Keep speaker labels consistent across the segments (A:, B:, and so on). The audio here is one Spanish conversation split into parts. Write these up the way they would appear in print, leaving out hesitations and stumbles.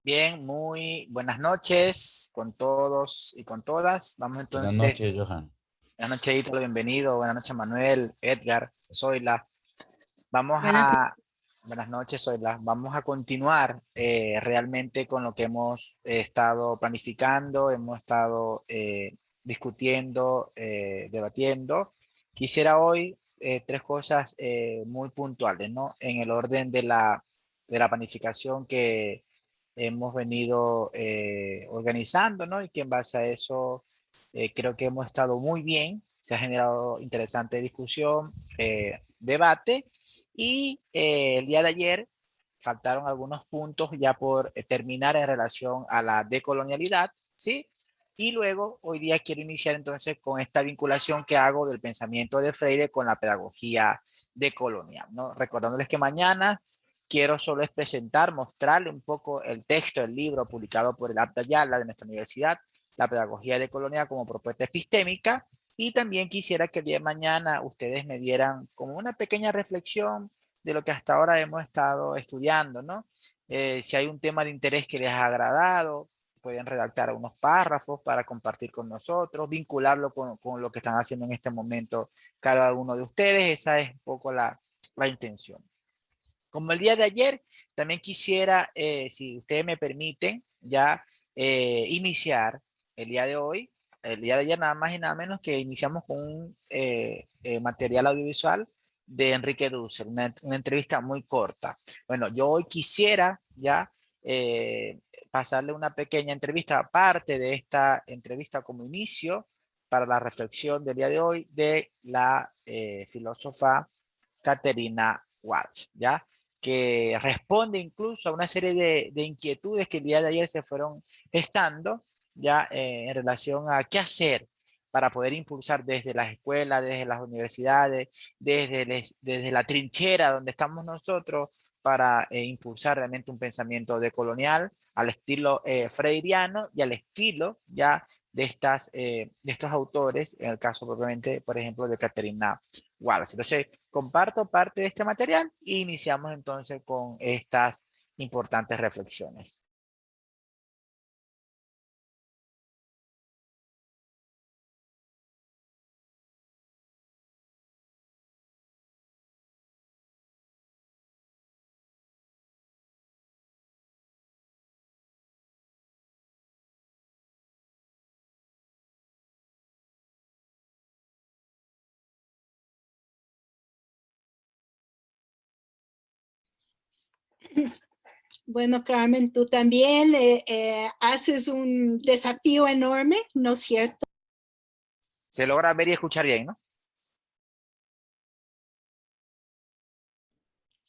A: Bien, muy buenas noches con todos y con todas. Vamos
B: Buenas noches,
A: entonces,
B: Johan.
A: buenas noches, Ítalo, bienvenido. Buenas noches, Manuel, Edgar, Zoila. Vamos
C: Buenas,
A: a, buenas noches, Zoila. Vamos a continuar realmente con lo que hemos estado planificando, hemos estado discutiendo, debatiendo. Quisiera hoy tres cosas muy puntuales, ¿no? En el orden de la planificación que hemos venido organizando, ¿no? Y que en base a eso creo que hemos estado muy bien, se ha generado interesante discusión, debate, y el día de ayer faltaron algunos puntos ya por terminar en relación a la decolonialidad, ¿sí? Y luego, hoy día quiero iniciar entonces con esta vinculación que hago del pensamiento de Freire con la pedagogía decolonial, ¿no? Recordándoles que mañana quiero solo es presentar, mostrarle un poco el texto del libro publicado por el Abda Yala de nuestra universidad, La pedagogía decolonial como propuesta epistémica, y también quisiera que el día de mañana ustedes me dieran como una pequeña reflexión de lo que hasta ahora hemos estado estudiando, ¿no? Si hay un tema de interés que les ha agradado, pueden redactar unos párrafos para compartir con nosotros, vincularlo con lo que están haciendo en este momento cada uno de ustedes. Esa es un poco la intención. Como el día de ayer, también quisiera, si ustedes me permiten, ya iniciar el día de hoy, el día de ayer nada más y nada menos que iniciamos con un material audiovisual de Enrique Dussel, una entrevista muy corta. Bueno, yo hoy quisiera ya eh, pasarle una pequeña entrevista, aparte de esta entrevista como inicio para la reflexión del día de hoy de la filósofa Caterina Walsh, ¿ya? Que responde incluso a una serie de inquietudes que el día de ayer se fueron gestando ya en relación a qué hacer para poder impulsar desde las escuelas, desde las universidades, desde la trinchera donde estamos nosotros para impulsar realmente un pensamiento decolonial al estilo freiriano y al estilo ya de estos autores, en el caso propiamente, por ejemplo, de Caterina Wallace. Entonces, comparto parte de este material e iniciamos entonces con estas importantes reflexiones.
C: bueno, Carmen, tú también haces un desafío enorme, ¿no es cierto?
A: Se logra ver y escuchar bien, ¿no?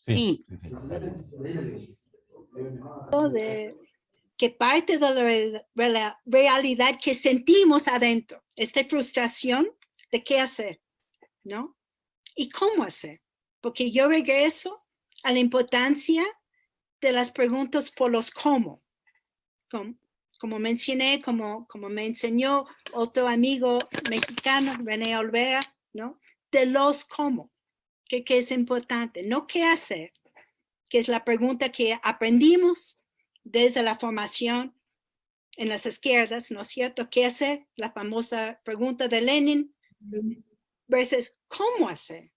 B: Sí,
C: Sí.
B: sí, sí, está bien.
C: De, que parte de la realidad que sentimos adentro, esta frustración de qué hacer, ¿no? Y cómo hacer. Porque yo regreso a la importancia de las preguntas por los cómo. Como mencioné, como me enseñó otro amigo mexicano, René Olvera, ¿no? De los cómo, que es importante, no qué hacer, que es la pregunta que aprendimos desde la formación en las izquierdas, ¿no es cierto? ¿Qué hacer? La famosa pregunta de Lenin versus cómo hacer,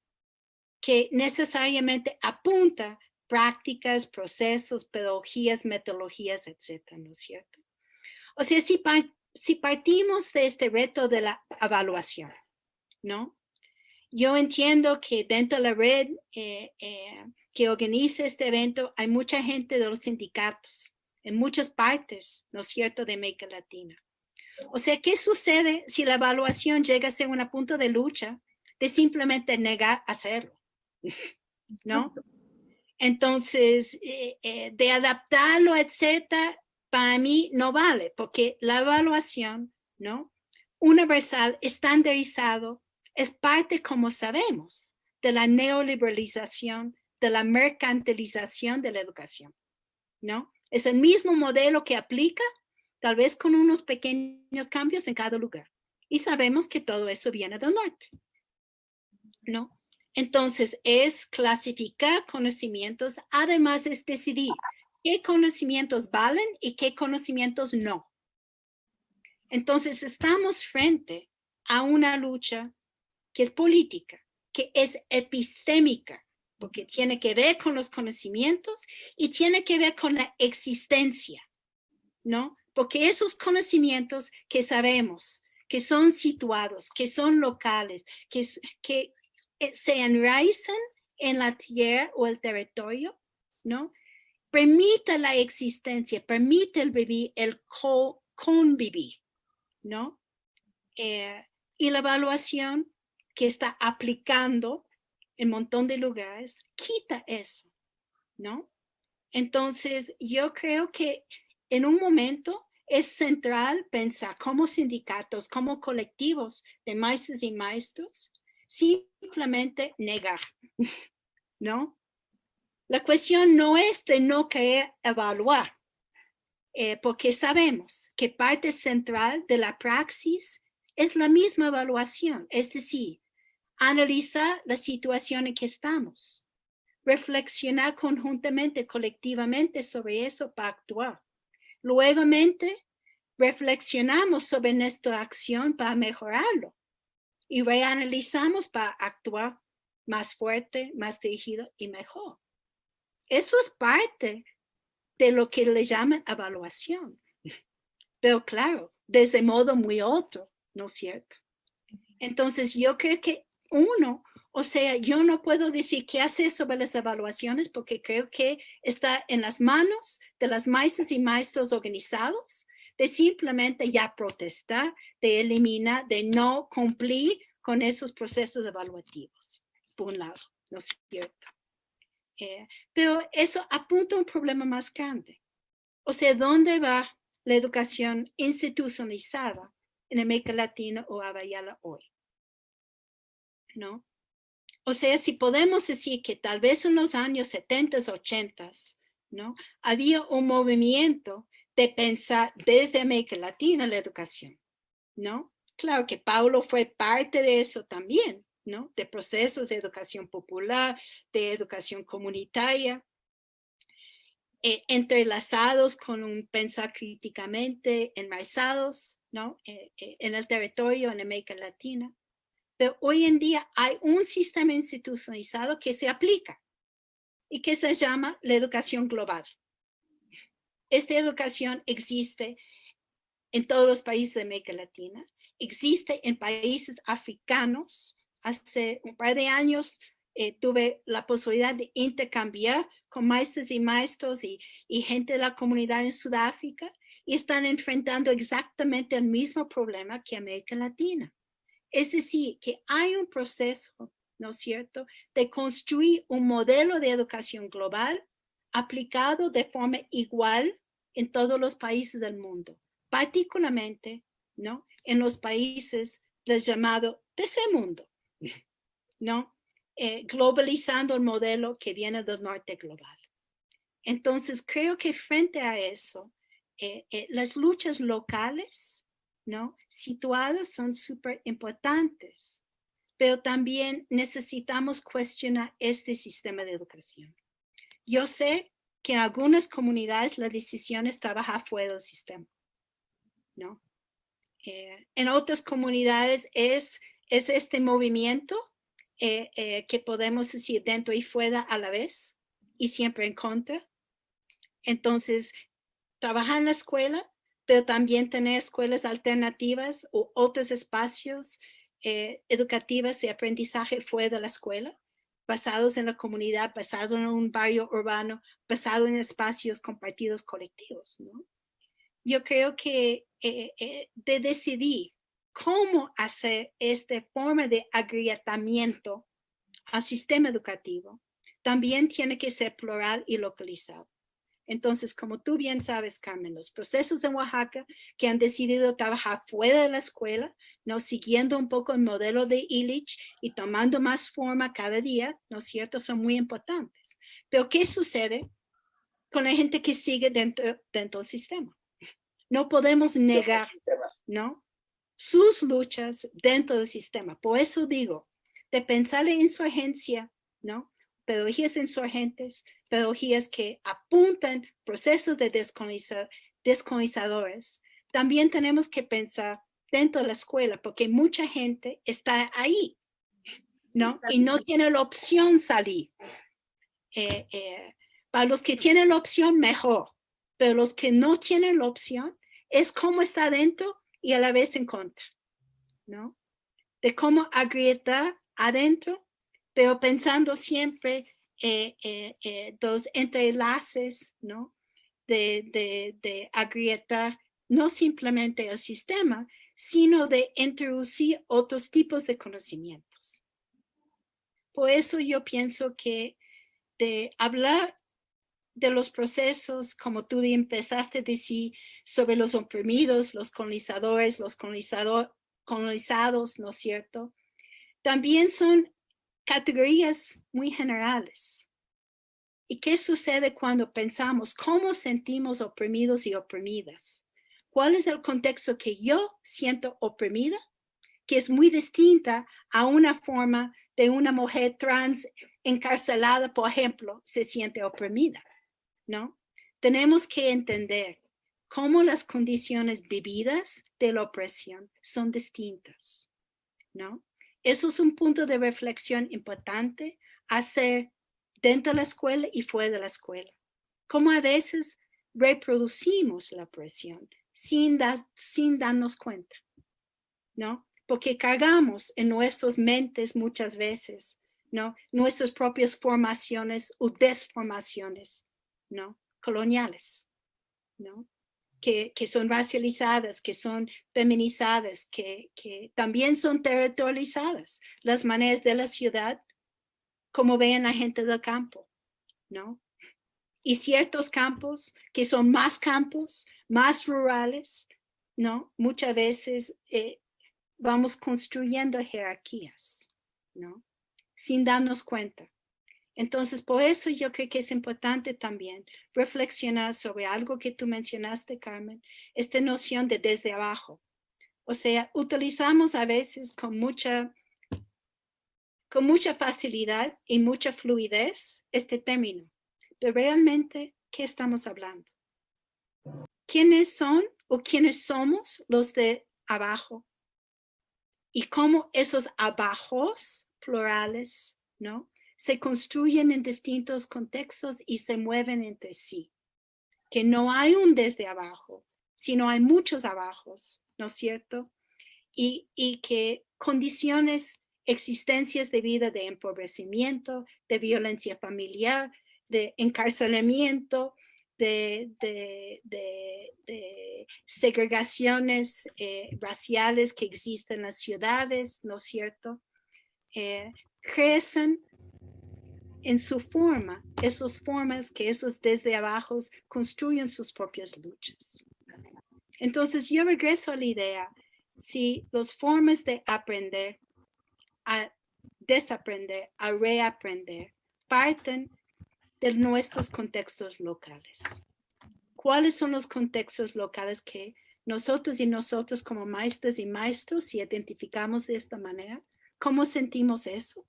C: que necesariamente apunta prácticas, procesos, pedagogías, metodologías, etcétera, ¿no es cierto? O sea, si partimos de este reto de la evaluación, ¿no? Yo entiendo que dentro de la red que organiza este evento hay mucha gente de los sindicatos en muchas partes, ¿no es cierto?, de América Latina. O sea, ¿qué sucede si la evaluación llega a ser un punto de lucha de simplemente negar hacerlo? ¿No? Entonces, de adaptarlo, etcétera, para mí no vale, porque la evaluación, ¿no? Universal, estandarizado, es parte, como sabemos, de la neoliberalización, de la mercantilización de la educación, ¿no? Es el mismo modelo que aplica, tal vez con unos pequeños cambios en cada lugar. Y sabemos que todo eso viene del norte, ¿no? Entonces, es clasificar conocimientos, además es decidir qué conocimientos valen y qué conocimientos no. Entonces estamos frente a una lucha que es política, que es epistémica, porque tiene que ver con los conocimientos y tiene que ver con la existencia, ¿no? Porque esos conocimientos que sabemos, que son situados, que son locales, que se enraizan en la tierra o el territorio, ¿no? Permite la existencia, permite el vivir, el convivir, ¿no? Y la evaluación que está aplicando en un montón de lugares quita eso, ¿no? Entonces, yo creo que en un momento es central pensar como sindicatos, como colectivos de maestros y maestros, simplemente negar, ¿no? La cuestión no es de no querer evaluar, porque sabemos que parte central de la praxis es la misma evaluación, es decir, analizar la situación en que estamos, reflexionar conjuntamente, colectivamente sobre eso para actuar. Luego, reflexionamos sobre nuestra acción para mejorarlo y reanalizamos para actuar más fuerte, más dirigido y mejor. Eso es parte de lo que le llaman evaluación. Pero claro, desde modo muy otro, ¿no es cierto? Entonces yo creo que yo no puedo decir qué hacer sobre las evaluaciones porque creo que está en las manos de las maestras y maestros organizados de simplemente ya protestar, de eliminar, de no cumplir con esos procesos evaluativos, por un lado, ¿no es cierto? Pero eso apunta a un problema más grande. O sea, ¿dónde va la educación institucionalizada en América Latina o Abayala hoy? ¿No? O sea, si podemos decir que tal vez en los años 70, 80, ¿no? Había un movimiento de pensar desde América Latina la educación, ¿no? Claro que Paulo fue parte de eso también, ¿no? De procesos de educación popular, de educación comunitaria, entrelazados con un pensar críticamente enraizados, ¿no? En el territorio en América Latina. Pero hoy en día hay un sistema institucionalizado que se aplica y que se llama la educación global. Esta educación existe en todos los países de América Latina, existe en países africanos. Hace un par de años tuve la posibilidad de intercambiar con maestros y maestros y gente de la comunidad en Sudáfrica y están enfrentando exactamente el mismo problema que América Latina. Es decir, que hay un proceso, ¿no es cierto?, de construir un modelo de educación global aplicado de forma igual en todos los países del mundo, particularmente, ¿no?, en los países del llamado tercer mundo, ¿no?, globalizando el modelo que viene del norte global. Entonces, creo que frente a eso, las luchas locales, ¿no?, situadas son súper importantes, pero también necesitamos cuestionar este sistema de educación. Yo sé que en algunas comunidades la decisión es trabajar fuera del sistema, ¿no? En otras comunidades es este movimiento que podemos decir dentro y fuera a la vez y siempre en contra. Entonces, trabajar en la escuela, pero también tener escuelas alternativas u otros espacios educativos de aprendizaje fuera de la escuela, basados en la comunidad, basados en un barrio urbano, basados en espacios compartidos colectivos, ¿no? Yo creo que de decidir cómo hacer esta forma de agrietamiento al sistema educativo también tiene que ser plural y localizado. Entonces, como tú bien sabes, Carmen, los procesos en Oaxaca que han decidido trabajar fuera de la escuela, ¿no?, siguiendo un poco el modelo de Illich y tomando más forma cada día, ¿no es cierto?, son muy importantes. Pero, ¿qué sucede con la gente que sigue dentro del sistema? No podemos negar, ¿no?, sus luchas dentro del sistema. Por eso digo, de pensar en insurgencia, ¿no?, pedagogías insurgentes, pedagogías que apuntan procesos de descolonizadores, también tenemos que pensar dentro de la escuela, porque mucha gente está ahí, ¿no? Y no tiene la opción salir. Para los que tienen la opción, mejor. Pero los que no tienen la opción, es cómo está dentro y a la vez en contra, ¿no? De cómo agrietar adentro, pero pensando siempre los entrelaces, ¿no? De agrietar no simplemente el sistema, sino de introducir otros tipos de conocimientos. Por eso yo pienso que de hablar de los procesos, como tú empezaste a decir, sobre los oprimidos, los colonizadores, los colonizados, ¿no es cierto? También son categorías muy generales. ¿Y qué sucede cuando pensamos cómo sentimos oprimidos y oprimidas? ¿Cuál es el contexto que yo siento oprimida? Que es muy distinta a una forma de una mujer trans encarcelada, por ejemplo, se siente oprimida, ¿no? Tenemos que entender cómo las condiciones vividas de la opresión son distintas, ¿no? Eso es un punto de reflexión importante hacer dentro de la escuela y fuera de la escuela. Cómo a veces reproducimos la opresión sin darnos cuenta, ¿no? Porque cargamos en nuestras mentes muchas veces, ¿no? Nuestras propias formaciones o desformaciones, ¿no? Coloniales, ¿no? Que son racializadas, que son feminizadas, que también son territorializadas. Las maneras de la ciudad, como ven la gente del campo, ¿no? Y ciertos campos que son más campos, más rurales, ¿no? Muchas veces vamos construyendo jerarquías, ¿no? Sin darnos cuenta. Entonces, por eso yo creo que es importante también reflexionar sobre algo que tú mencionaste, Carmen, esta noción de desde abajo. O sea, utilizamos a veces con mucha facilidad y mucha fluidez este término. Pero realmente, ¿qué estamos hablando? ¿Quiénes son o quiénes somos los de abajo? Y cómo esos abajos plurales, ¿no? Se construyen en distintos contextos y se mueven entre sí. Que no hay un desde abajo, sino hay muchos abajos, ¿no es cierto? Y que condiciones, existencias de vida de empobrecimiento, de violencia familiar, de encarcelamiento, de segregaciones raciales que existen en las ciudades, ¿no es cierto? Crecen en su forma, esas formas que esos desde abajo construyen sus propias luchas. Entonces yo regreso a la idea, si las formas de aprender, a desaprender, a reaprender, parten de nuestros contextos locales. ¿Cuáles son los contextos locales que nosotros y nosotros como maestras y maestros, si identificamos de esta manera, cómo sentimos eso,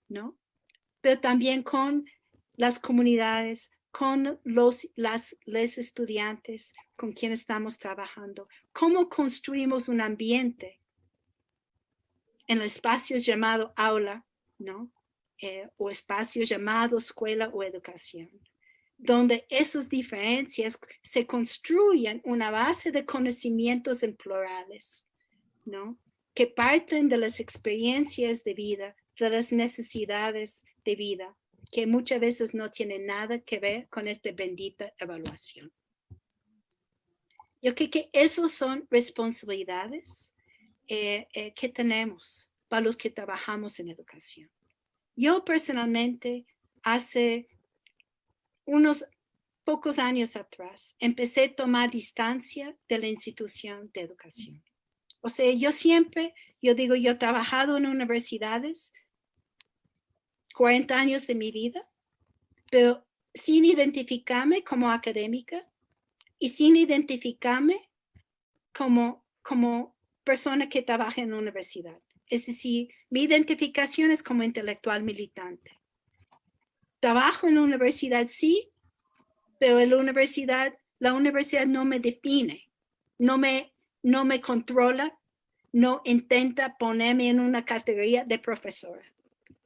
C: ¿no? Pero también con las comunidades, con los estudiantes con quienes estamos trabajando. ¿Cómo construimos un ambiente en espacios llamados aula, ¿no? O espacios llamados escuela o educación, donde esas diferencias se construyen una base de conocimientos en plurales, ¿no? Que parten de las experiencias de vida, de las necesidades de vida, que muchas veces no tienen nada que ver con esta bendita evaluación. Yo creo que esas son responsabilidades que tenemos para los que trabajamos en educación. Yo personalmente, hace unos pocos años atrás, empecé a tomar distancia de la institución de educación. O sea, yo he trabajado en universidades 40 años de mi vida, pero sin identificarme como académica y sin identificarme como persona que trabaja en la universidad. Es decir, mi identificación es como intelectual militante. Trabajo en la universidad, sí, pero en la universidad no me define, no me controla, no intenta ponerme en una categoría de profesora,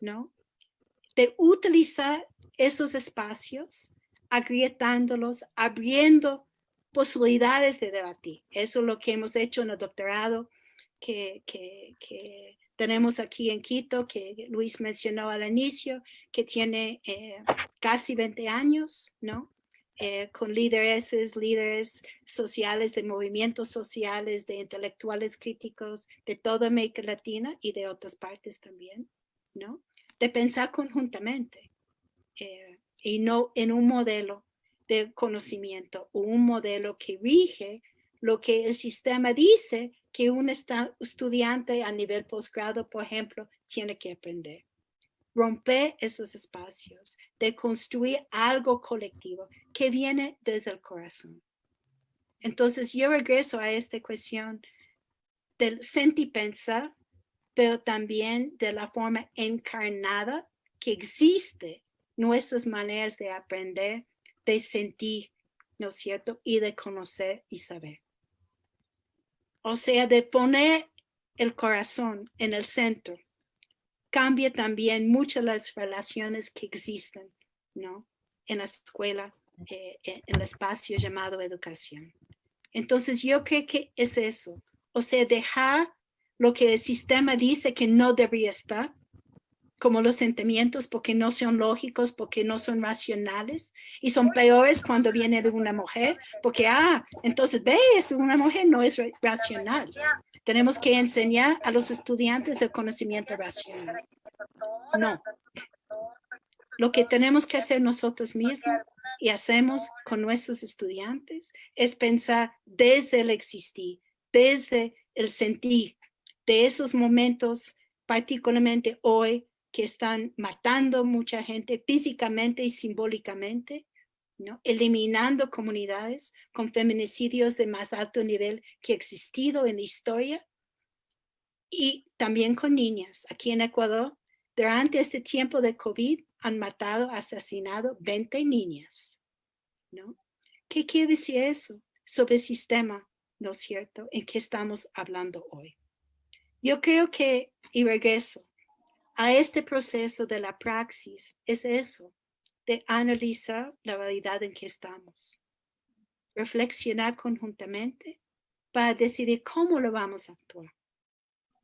C: ¿no? De utilizar esos espacios, agrietándolos, abriendo posibilidades de debatir. Eso es lo que hemos hecho en el doctorado que tenemos aquí en Quito, que Luis mencionó al inicio, que tiene casi 20 años, ¿no? Con líderes sociales, de movimientos sociales, de intelectuales críticos de toda América Latina y de otras partes también, ¿no? De pensar conjuntamente y no en un modelo de conocimiento o un modelo que rige lo que el sistema dice que un estudiante a nivel posgrado, por ejemplo, tiene que aprender. Romper esos espacios, de construir algo colectivo que viene desde el corazón. Entonces yo regreso a esta cuestión del sentir pensar, pero también de la forma encarnada que existe nuestras maneras de aprender, de sentir, ¿no es cierto? Y de conocer y saber. O sea, de poner el corazón en el centro, cambia también muchas las relaciones que existen, ¿no? En la escuela, en el espacio llamado educación. Entonces yo creo que es eso. O sea, dejar lo que el sistema dice que no debería estar, como los sentimientos, porque no son lógicos, porque no son racionales, y son peores cuando viene de una mujer, porque, entonces, es una mujer, no es racional. Tenemos que enseñar a los estudiantes el conocimiento racional. No. Lo que tenemos que hacer nosotros mismos y hacemos con nuestros estudiantes es pensar desde el existir, desde el sentir, de esos momentos, particularmente hoy, que están matando mucha gente físicamente y simbólicamente, ¿no? Eliminando comunidades con feminicidios de más alto nivel que ha existido en la historia, y también con niñas. Aquí en Ecuador, durante este tiempo de COVID, han matado, asesinado 20 niñas, ¿no? ¿Qué quiere decir eso sobre el sistema, no es cierto, en que estamos hablando hoy? Yo creo que, y regreso, a este proceso de la praxis es eso, de analizar la realidad en que estamos, reflexionar conjuntamente para decidir cómo lo vamos a actuar.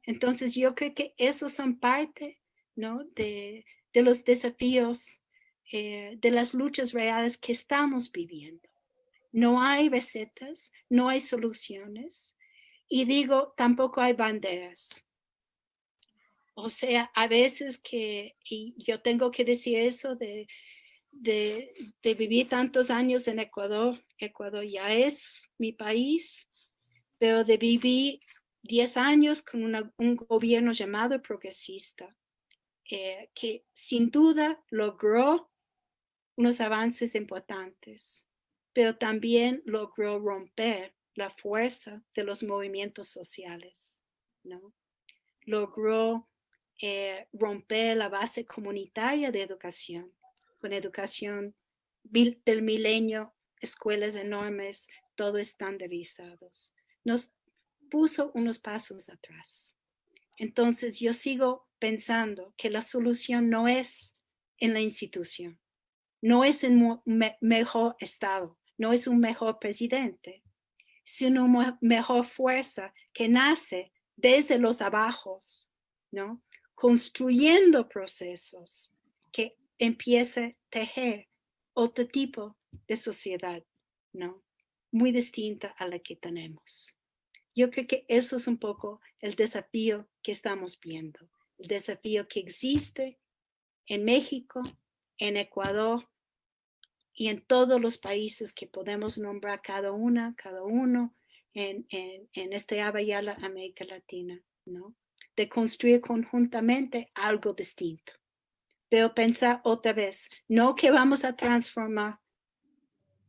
C: Entonces yo creo que esos son parte, ¿no? de los desafíos, de las luchas reales que estamos viviendo. No hay recetas, no hay soluciones, y digo, tampoco hay banderas. O sea, a veces y yo tengo que decir eso de vivir tantos años en Ecuador. Ecuador ya es mi país, pero de vivir 10 años con un gobierno llamado progresista, que sin duda logró unos avances importantes, pero también logró romper la fuerza de los movimientos sociales, ¿no? Logró romper la base comunitaria de educación, con educación del milenio, escuelas enormes, todo estandarizados. Nos puso unos pasos atrás. Entonces yo sigo pensando que la solución no es en la institución, no es en un mejor Estado, no es un mejor presidente, sino una mejor fuerza que nace desde los abajos, ¿no? Construyendo procesos que empiece a tejer otro tipo de sociedad, ¿no? Muy distinta a la que tenemos. Yo creo que eso es un poco el desafío que estamos viendo, el desafío que existe en México, en Ecuador y en todos los países que podemos nombrar cada uno en este área de América Latina, ¿no? De construir conjuntamente algo distinto. Pero pensar otra vez, no que vamos a transformar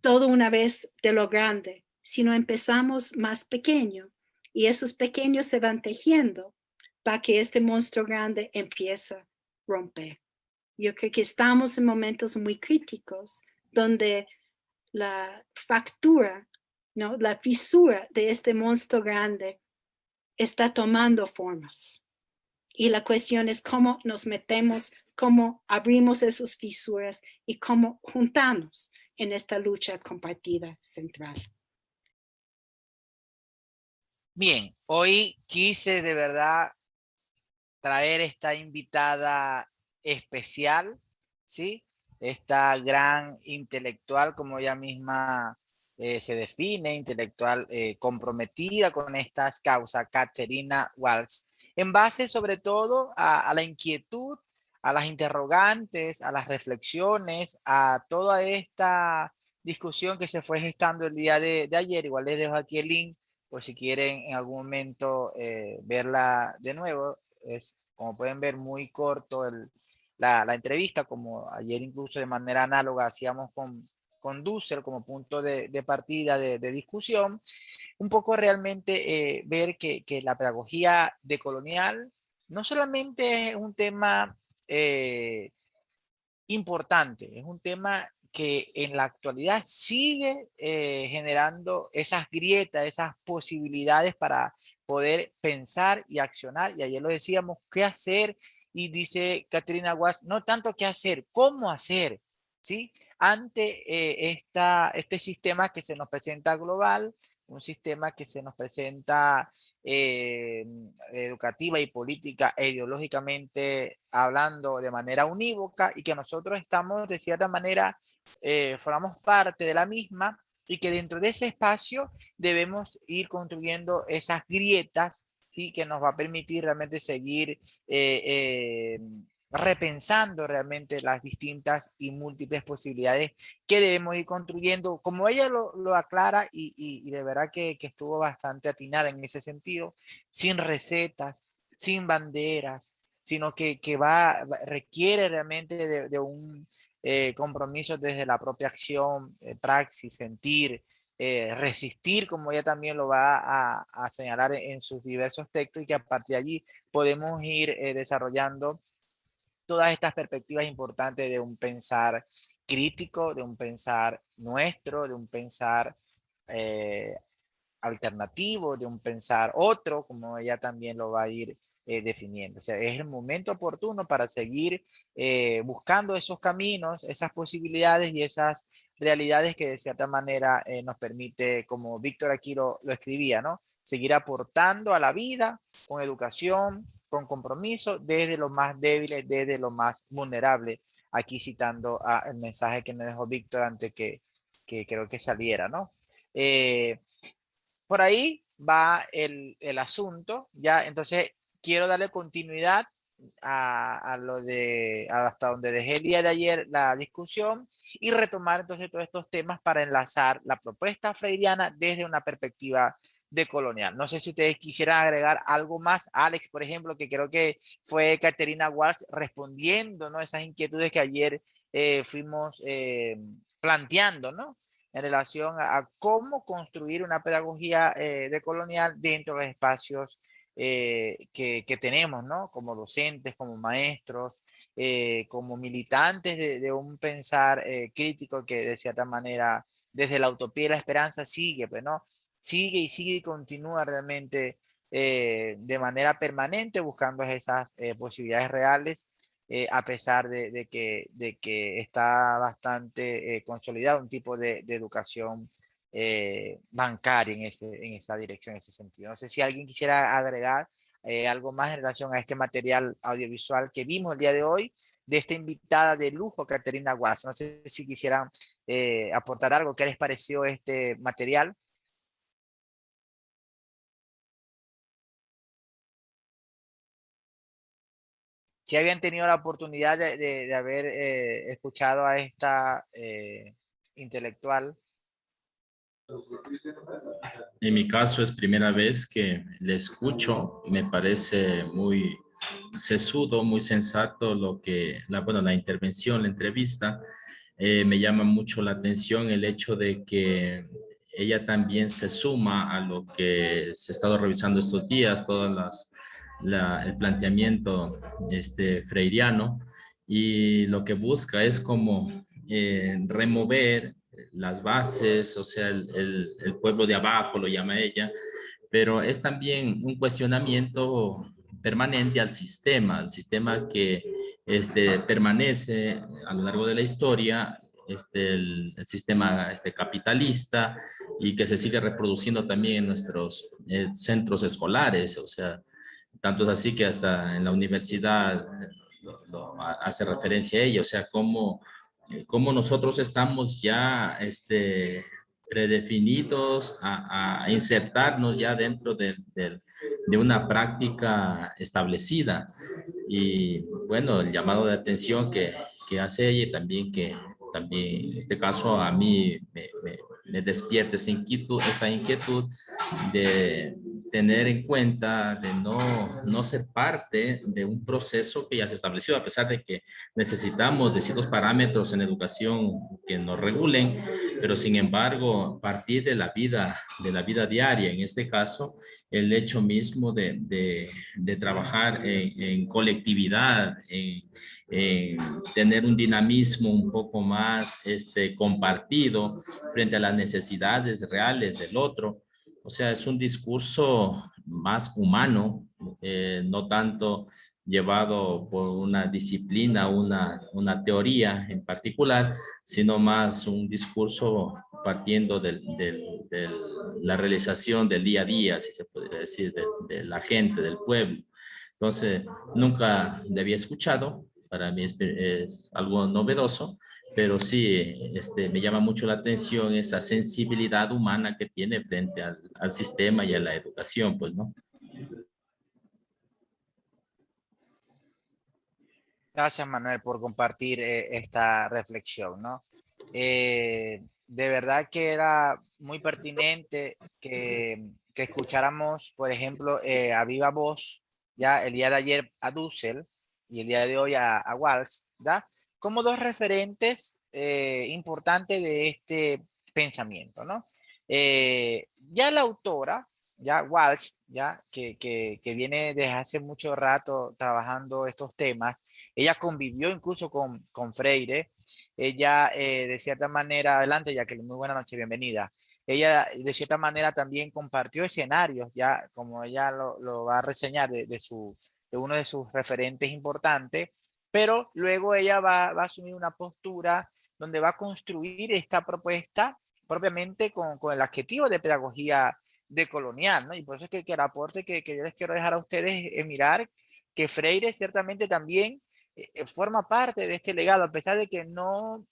C: todo una vez de lo grande, sino empezamos más pequeño y esos pequeños se van tejiendo para que este monstruo grande empiece a romper, Yo creo que estamos en momentos muy críticos donde la fractura, ¿no? La fisura de este monstruo grande está tomando formas. Y la cuestión es cómo nos metemos, cómo abrimos esas fisuras y cómo juntamos en esta lucha compartida central.
A: Bien, hoy quise de verdad traer esta invitada especial, ¿sí? Esta gran intelectual, como ella misma se define, intelectual comprometida con estas causas, Caterina Walsh, en base sobre todo a la inquietud, a las interrogantes, a las reflexiones, a toda esta discusión que se fue gestando el día de ayer. Igual les dejo aquí el link por si quieren en algún momento verla de nuevo. Es, como pueden ver, muy corto la entrevista, como ayer incluso de manera análoga hacíamos con Dussel como punto de partida de discusión. Un poco realmente ver que la pedagogía decolonial no solamente es un tema importante, es un tema que en la actualidad sigue generando esas grietas, esas posibilidades para poder pensar y accionar. Y ayer lo decíamos, ¿qué hacer? Y dice Caterina Walsh, no tanto qué hacer, cómo hacer, ¿sí? Ante este sistema que se nos presenta global, un sistema que se nos presenta eh, educativa y política e ideológicamente hablando de manera unívoca, y que nosotros estamos de cierta manera, formamos parte de la misma, y que dentro de ese espacio debemos ir construyendo esas grietas, ¿sí? Que nos va a permitir realmente seguir repensando realmente las distintas y múltiples posibilidades que debemos ir construyendo, como ella lo aclara, y de verdad que estuvo bastante atinada en ese sentido, sin recetas, sin banderas, sino que requiere realmente de un compromiso desde la propia acción, praxis, sentir, resistir, como ella también lo va a señalar en sus diversos textos, y que a partir de allí podemos ir desarrollando todas estas perspectivas importantes de un pensar crítico, de un pensar nuestro, de un pensar eh, alternativo, de un pensar otro, como ella también lo va a ir definiendo. O sea, es el momento oportuno para seguir buscando esos caminos, esas posibilidades y esas realidades que de cierta manera nos permite, como Víctor aquí lo escribía, ¿no? Seguir aportando a la vida con educación, con compromiso, desde los más débiles, desde los más vulnerables. Aquí citando el mensaje que me dejó Víctor antes que creo que saliera, ¿no? Por ahí va el asunto, ¿ya? Entonces, quiero darle continuidad a lo de hasta donde dejé el día de ayer la discusión, y retomar entonces todos estos temas para enlazar la propuesta freiriana desde una perspectiva decolonial. No sé si ustedes quisieran agregar algo más, Alex, por ejemplo, que creo que fue Caterina Walsh respondiendo, ¿no? Esas inquietudes que ayer fuimos planteando, ¿no? En relación a cómo construir una pedagogía decolonial dentro de los espacios que tenemos, ¿no? Como docentes, como maestros, como militantes de un pensar crítico que de cierta manera desde la utopía y la esperanza sigue, pues, ¿no? Sigue y continúa realmente de manera permanente buscando esas posibilidades reales, a pesar de que está bastante consolidado un tipo de educación bancaria en esa dirección, en ese sentido. No sé si alguien quisiera agregar algo más en relación a este material audiovisual que vimos el día de hoy, de esta invitada de lujo, Caterina Guas. No sé si quisieran aportar algo. ¿Qué les pareció este material? Si habían tenido la oportunidad de haber escuchado a esta intelectual.
B: En mi caso es primera vez que le escucho, me parece muy sesudo, muy sensato lo que, la intervención, la entrevista. Me llama mucho la atención el hecho de que ella también se suma a lo que se ha estado revisando estos días, todas el planteamiento freiriano, y lo que busca es como remover las bases, o sea, el pueblo de abajo, lo llama ella, pero es también un cuestionamiento permanente al sistema que permanece a lo largo de la historia, el sistema capitalista y que se sigue reproduciendo también en nuestros centros escolares, o sea, tanto es así que hasta en la universidad hace referencia a ello, o sea, cómo nosotros estamos ya predefinidos a insertarnos ya dentro de una práctica establecida. Y bueno, el llamado de atención que hace ella y también que también en este caso a mí me despierta esa inquietud de tener en cuenta, de no ser parte de un proceso que ya se estableció, a pesar de que necesitamos de ciertos parámetros en educación que nos regulen, pero sin embargo, partir de la vida diaria, en este caso, el hecho mismo de trabajar en colectividad, en tener un dinamismo un poco más compartido frente a las necesidades reales del otro. O sea, es un discurso más humano, no tanto llevado por una disciplina, una teoría en particular, sino más un discurso partiendo de la realización del día a día, si se podría decir, de la gente, del pueblo. Entonces, nunca le había escuchado, para mí es algo novedoso, pero sí, me llama mucho la atención esa sensibilidad humana que tiene frente al sistema y a la educación, pues, ¿no?
A: Gracias, Manuel, por compartir esta reflexión, ¿no? De verdad que era muy pertinente que escucháramos, por ejemplo, a viva voz, ya el día de ayer a Dussel y el día de hoy a Walsh, ¿ya? Como dos referentes importantes de este pensamiento, ¿no? Ya la autora, ya Walsh, ya que viene desde hace mucho rato trabajando estos temas, ella convivió incluso con Freire. Ella, de cierta manera, adelante, ya que muy buena noche, bienvenida. Ella, de cierta manera, también compartió escenarios, ya como ella lo va a reseñar de uno de sus referentes importantes, pero luego ella va a asumir una postura donde va a construir esta propuesta propiamente con el adjetivo de pedagogía decolonial, ¿no? Y por eso es que el aporte que yo les quiero dejar a ustedes es mirar que Freire ciertamente también forma parte de este legado, a pesar de que no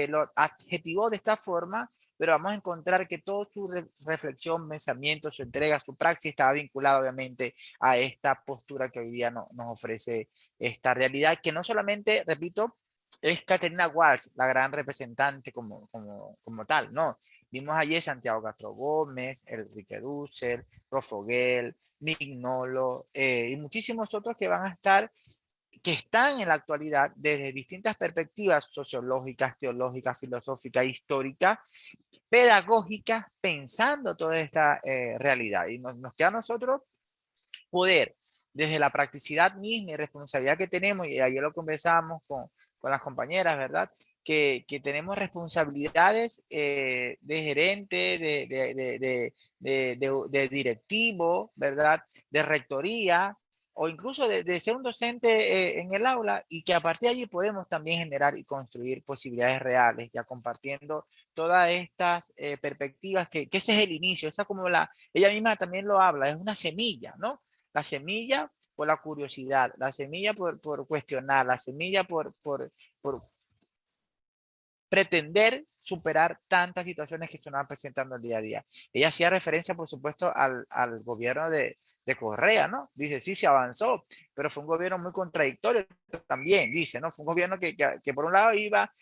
A: lo adjetivó de esta forma, pero vamos a encontrar que toda su reflexión, pensamiento, su entrega, su praxis estaba vinculada obviamente a esta postura que hoy día nos ofrece esta realidad, que no solamente, repito, es Caterina Walsh, la gran representante como tal, no. Vimos allí Santiago Castro Gómez, Enrique Dussel, Rofoguel, Mignolo y muchísimos otros que van a estar que están en la actualidad desde distintas perspectivas sociológicas, teológicas, filosóficas, históricas, pedagógicas, pensando toda esta realidad. Y nos queda a nosotros poder, desde la practicidad misma y responsabilidad que tenemos, y ayer lo conversábamos con las compañeras, ¿verdad? Que tenemos responsabilidades de gerente, de directivo, ¿verdad? De rectoría, o incluso de ser un docente en el aula, y que a partir de allí podemos también generar y construir posibilidades reales, ya compartiendo todas estas perspectivas, que ese es el inicio, esa como ella misma también lo habla, es una semilla, ¿no? La semilla por la curiosidad, la semilla por cuestionar, la semilla por pretender superar tantas situaciones que se nos van presentando el día a día. Ella hacía referencia, por supuesto, al gobierno de Correa, ¿no? Dice, sí, se avanzó, pero fue un gobierno muy contradictorio también, dice, ¿no? Fue un gobierno que por un lado iba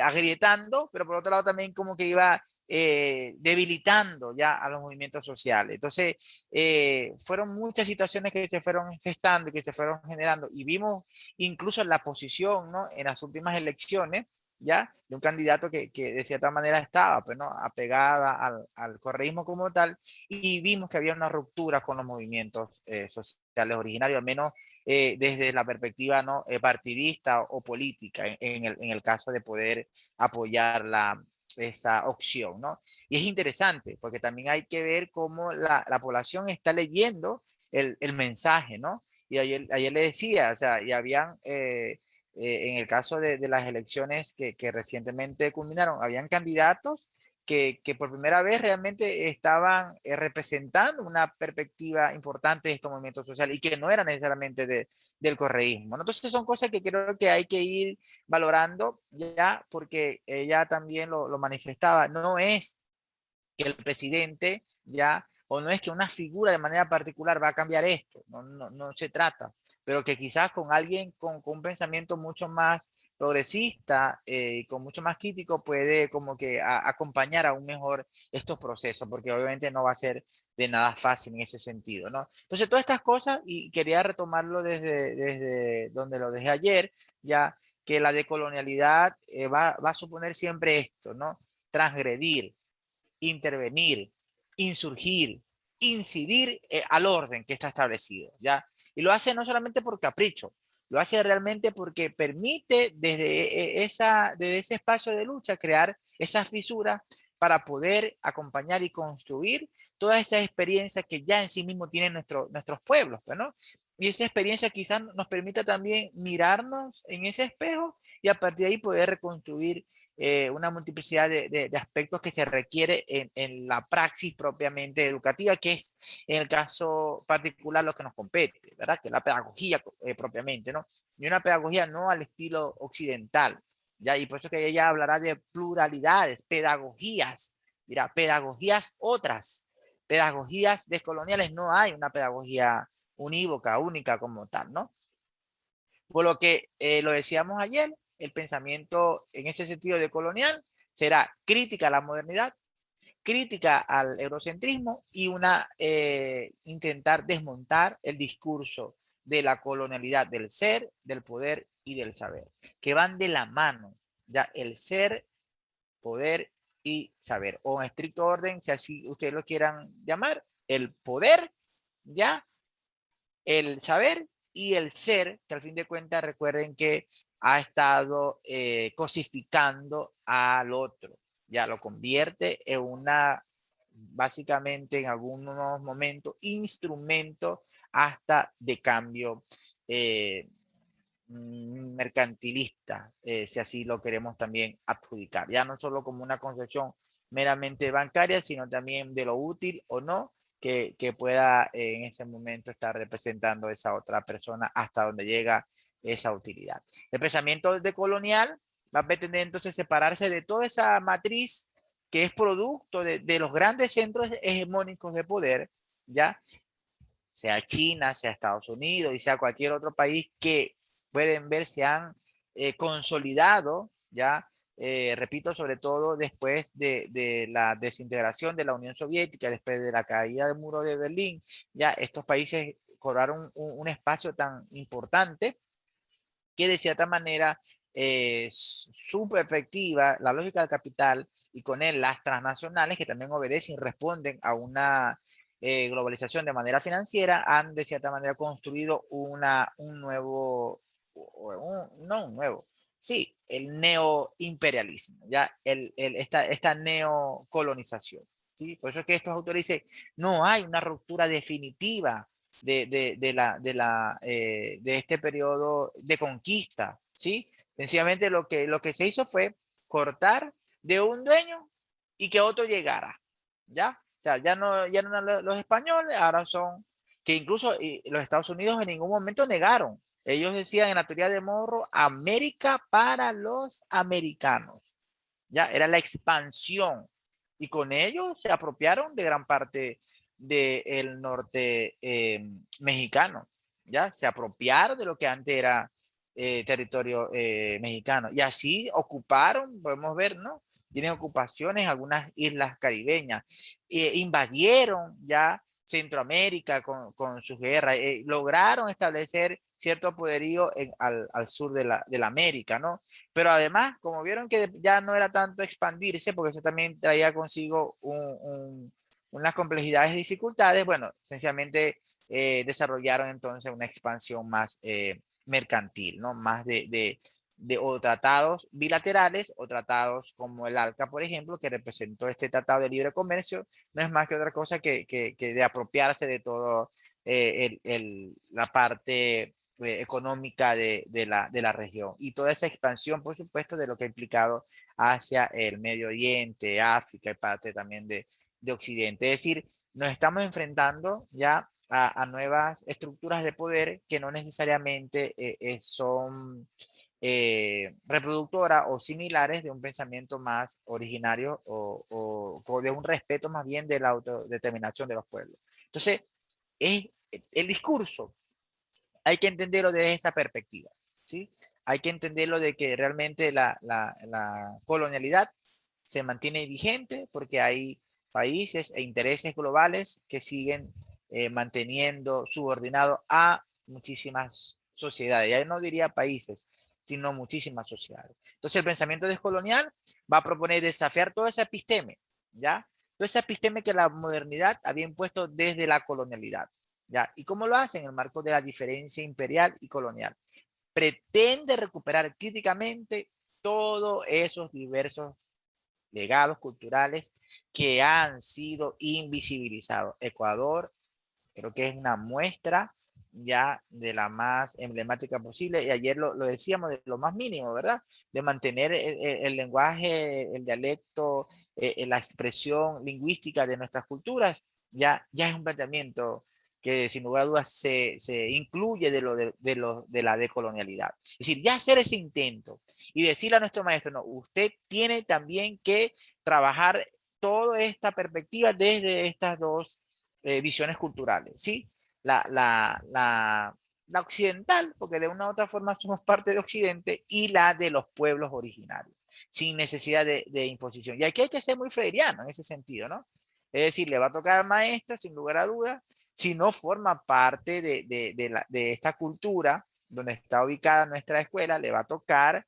A: agrietando, pero por otro lado también como que iba debilitando ya a los movimientos sociales. Entonces, fueron muchas situaciones que se fueron gestando y que se fueron generando, y vimos incluso la posición, ¿no? En las últimas elecciones, ya, de un candidato que de cierta manera estaba, pues, ¿no? Apegada al correísmo como tal, y vimos que había una ruptura con los movimientos sociales. sociales originarios, al menos desde la perspectiva ¿no? partidista o política, en el caso de poder apoyar esa opción, ¿no? Y es interesante, porque también hay que ver cómo la población está leyendo el mensaje, ¿no? Y ayer le decía, o sea, y habían, en el caso de las elecciones que recientemente culminaron, habían candidatos que por primera vez realmente estaban representando una perspectiva importante de estos movimientos sociales y que no era necesariamente del correísmo, ¿no? Entonces son cosas que creo que hay que ir valorando ya, porque ella también lo manifestaba, no es que el presidente ya, o no es que una figura de manera particular va a cambiar esto, no se trata, pero que quizás con alguien con un pensamiento mucho más progresista y con mucho más crítico puede como que acompañar aún mejor estos procesos, porque obviamente no va a ser de nada fácil en ese sentido, ¿no? Entonces todas estas cosas, y quería retomarlo desde donde lo dejé ayer, ya que la decolonialidad va a suponer siempre esto, ¿no? Transgredir, intervenir, insurgir, incidir al orden que está establecido, ¿ya? Y lo hace no solamente por capricho, lo hace realmente porque permite desde ese espacio de lucha crear esas fisuras para poder acompañar y construir todas esas experiencias que ya en sí mismo tienen nuestros pueblos, ¿no? Y esa experiencia quizás nos permita también mirarnos en ese espejo y a partir de ahí poder reconstruir una multiplicidad de aspectos que se requiere en la praxis propiamente educativa, que es en el caso particular lo que nos compete, ¿verdad? Que es la pedagogía propiamente, ¿no? Y una pedagogía no al estilo occidental, ¿ya? Y por eso que ella hablará de pluralidades, pedagogías, mira, pedagogías otras, pedagogías descoloniales, no hay una pedagogía unívoca, única como tal, ¿no? Por lo que lo decíamos ayer, el pensamiento en ese sentido de colonial será crítica a la modernidad, crítica al eurocentrismo y intentar desmontar el discurso de la colonialidad del ser, del poder y del saber, que van de la mano, ya el ser, poder y saber, o en estricto orden, si así ustedes lo quieran llamar, el poder, ya el saber y el ser, que al fin de cuentas recuerden que ha estado cosificando al otro, ya lo convierte en básicamente en algunos momentos, instrumento hasta de cambio mercantilista, si así lo queremos también adjudicar, ya no solo como una concepción meramente bancaria, sino también de lo útil o no que pueda en ese momento estar representando esa otra persona hasta donde llega esa utilidad. El pensamiento decolonial va a pretender entonces separarse de toda esa matriz que es producto de los grandes centros hegemónicos de poder, ya sea China, sea Estados Unidos y sea cualquier otro país que pueden ver se han consolidado, ya repito, sobre todo después de la desintegración de la Unión Soviética, después de la caída del muro de Berlín, ya estos países cobraron un espacio tan importante que de cierta manera su perspectiva, la lógica del capital y con él las transnacionales que también obedecen y responden a una globalización de manera financiera, han de cierta manera construido un nuevo, no un nuevo, sí, el neoimperialismo, ya esta neocolonización. ¿Sí? Por eso es que estos autores dicen, no hay una ruptura definitiva de este periodo de conquista, ¿sí? Sencillamente lo que se hizo fue cortar de un dueño y que otro llegara, ¿ya? O sea, ya no eran los españoles, ahora son, que incluso los Estados Unidos en ningún momento negaron. Ellos decían en la teoría de Monroe, América para los americanos, ¿ya? Era la expansión. Y con ello se apropiaron de gran parte del norte mexicano, ¿ya? Se apropiaron de lo que antes era territorio mexicano. Y así ocuparon, podemos ver, ¿no? Tienen ocupaciones en algunas islas caribeñas. Invadieron ya Centroamérica con sus guerras. Lograron establecer cierto poderío al sur de la América, ¿no? Pero además, como vieron que ya no era tanto expandirse, porque eso también traía consigo unas complejidades y dificultades, bueno, sencillamente desarrollaron entonces una expansión más mercantil, ¿no? Más de o tratados bilaterales o tratados como el ALCA, por ejemplo, que representó este tratado de libre comercio, no es más que otra cosa que de apropiarse de todo la parte económica de la región y toda esa expansión, por supuesto, de lo que ha implicado hacia el Medio Oriente, África y parte también de Occidente. Es decir, nos estamos enfrentando ya a nuevas estructuras de poder que no necesariamente son reproductoras o similares de un pensamiento más originario o de un respeto más bien de la autodeterminación de los pueblos. Entonces, es, el discurso hay que entenderlo desde esa perspectiva, ¿sí? Hay que entenderlo de que realmente la colonialidad se mantiene vigente porque hay países e intereses globales que siguen manteniendo subordinado a muchísimas sociedades. Ya no diría países, sino muchísimas sociedades. Entonces el pensamiento descolonial va a proponer desafiar toda esa episteme, ¿ya? Toda esa episteme que la modernidad había impuesto desde la colonialidad. ¿Ya? ¿Y cómo lo hace? En el marco de la diferencia imperial y colonial. Pretende recuperar críticamente todos esos diversos legados culturales que han sido invisibilizados. Ecuador creo que es una muestra ya de la más emblemática posible, y ayer lo decíamos, de lo más mínimo, ¿verdad? De mantener el lenguaje, el dialecto, la expresión lingüística de nuestras culturas, ya es un planteamiento que sin lugar a dudas se incluye de la decolonialidad. Es decir, ya hacer ese intento y decirle a nuestro maestro, no, usted tiene también que trabajar toda esta perspectiva desde estas dos visiones culturales, ¿sí? La, la, la, la occidental, porque de una u otra forma somos parte de Occidente, y la de los pueblos originarios, sin necesidad de imposición. Y aquí hay que ser muy freiriano en ese sentido, ¿no? Es decir, le va a tocar al maestro, sin lugar a dudas, si no forma parte de esta cultura donde está ubicada nuestra escuela, le va a tocar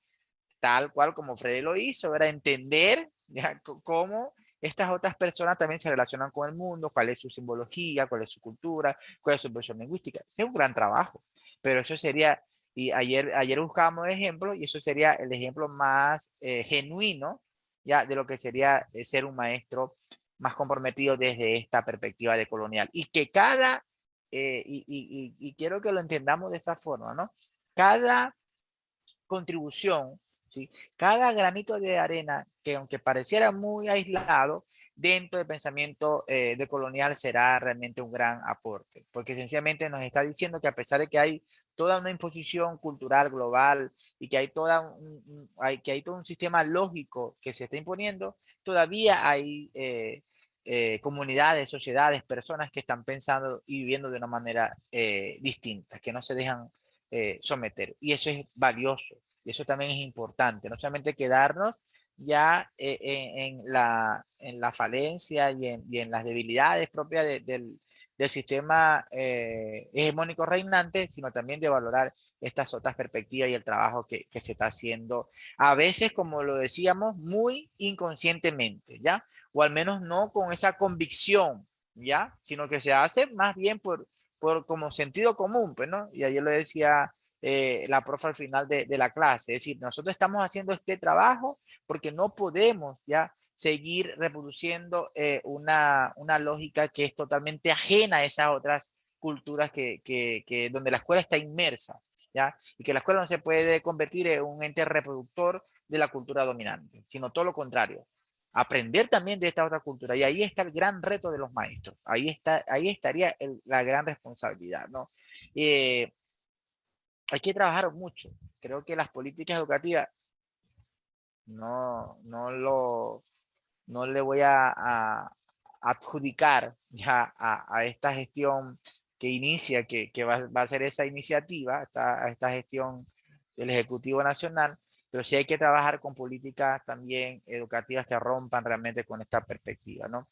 A: tal cual como Freddy lo hizo, era entender ya, cómo estas otras personas también se relacionan con el mundo, cuál es su simbología, cuál es su cultura, cuál es su versión lingüística. Ese es un gran trabajo, pero eso sería, y ayer buscábamos ejemplos, y eso sería el ejemplo más genuino ya de lo que sería ser un maestro más comprometido desde esta perspectiva de colonial. Y que cada, y quiero que lo entendamos de esa forma, ¿no? Cada contribución, ¿sí? Cada granito de arena que aunque pareciera muy aislado, dentro del pensamiento decolonial será realmente un gran aporte, porque sencillamente nos está diciendo que a pesar de que hay toda una imposición cultural global y que que hay todo un sistema lógico que se está imponiendo, todavía hay comunidades, sociedades, personas que están pensando y viviendo de una manera distinta, que no se dejan someter. Y eso es valioso. Y eso también es importante. No solamente quedarnos ya en la falencia y en las debilidades propias del sistema hegemónico reinante, sino también de valorar estas otras perspectivas y el trabajo que se está haciendo, a veces, como lo decíamos, muy inconscientemente, ¿ya? O al menos no con esa convicción, ¿ya? Sino que se hace más bien por como sentido común, pues, ¿no? Y ayer lo decía la profe al final de la clase, es decir, nosotros estamos haciendo este trabajo porque no podemos ya seguir reproduciendo una lógica que es totalmente ajena a esas otras culturas donde la escuela está inmersa, ¿ya? Y que la escuela no se puede convertir en un ente reproductor de la cultura dominante, sino todo lo contrario, aprender también de esta otra cultura. Y ahí está el gran reto de los maestros. Ahí estaría la gran responsabilidad, ¿no? Hay que trabajar mucho. Creo que las políticas educativas no, no lo, no le voy a adjudicar ya a esta gestión que inicia, que va a ser esa iniciativa, a esta gestión del Ejecutivo Nacional, pero sí hay que trabajar con políticas también educativas que rompan realmente con esta perspectiva, ¿no?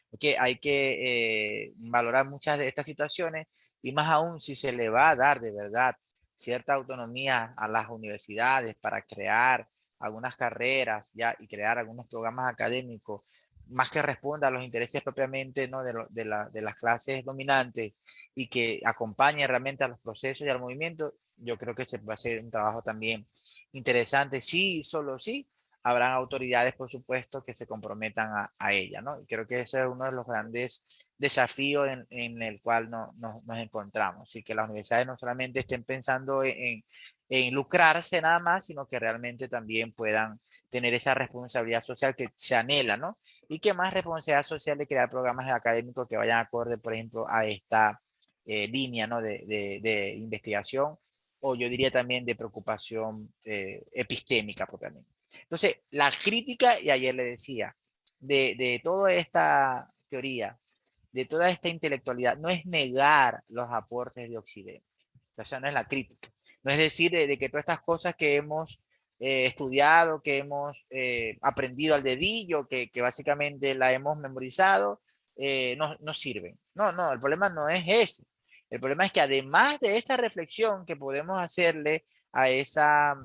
A: Porque hay que valorar muchas de estas situaciones y más aún si se le va a dar de verdad cierta autonomía a las universidades para crear algunas carreras ya y crear algunos programas académicos más que responda a los intereses propiamente, ¿no? de las clases dominantes y que acompañe realmente a los procesos y al movimiento, yo creo que se va a hacer un trabajo también interesante. Sí, solo sí, habrán autoridades, por supuesto, que se comprometan a ella, ¿no? Y creo que ese es uno de los grandes desafíos en el cual nos encontramos. Y que las universidades no solamente estén pensando en lucrarse nada más, sino que realmente también puedan tener esa responsabilidad social que se anhela, ¿no? Y que más responsabilidad social de crear programas académicos que vayan acorde, por ejemplo, a esta línea, ¿no? de investigación, o yo diría también de preocupación epistémica propiamente. Entonces, la crítica, y ayer le decía, de toda esta teoría, de toda esta intelectualidad, no es negar los aportes de Occidente. O sea, no es la crítica. No es decir de que todas estas cosas que hemos estudiado, que hemos aprendido al dedillo, que básicamente la hemos memorizado, no sirven. No, el problema no es ese. El problema es que además de esta reflexión que podemos hacerle a esa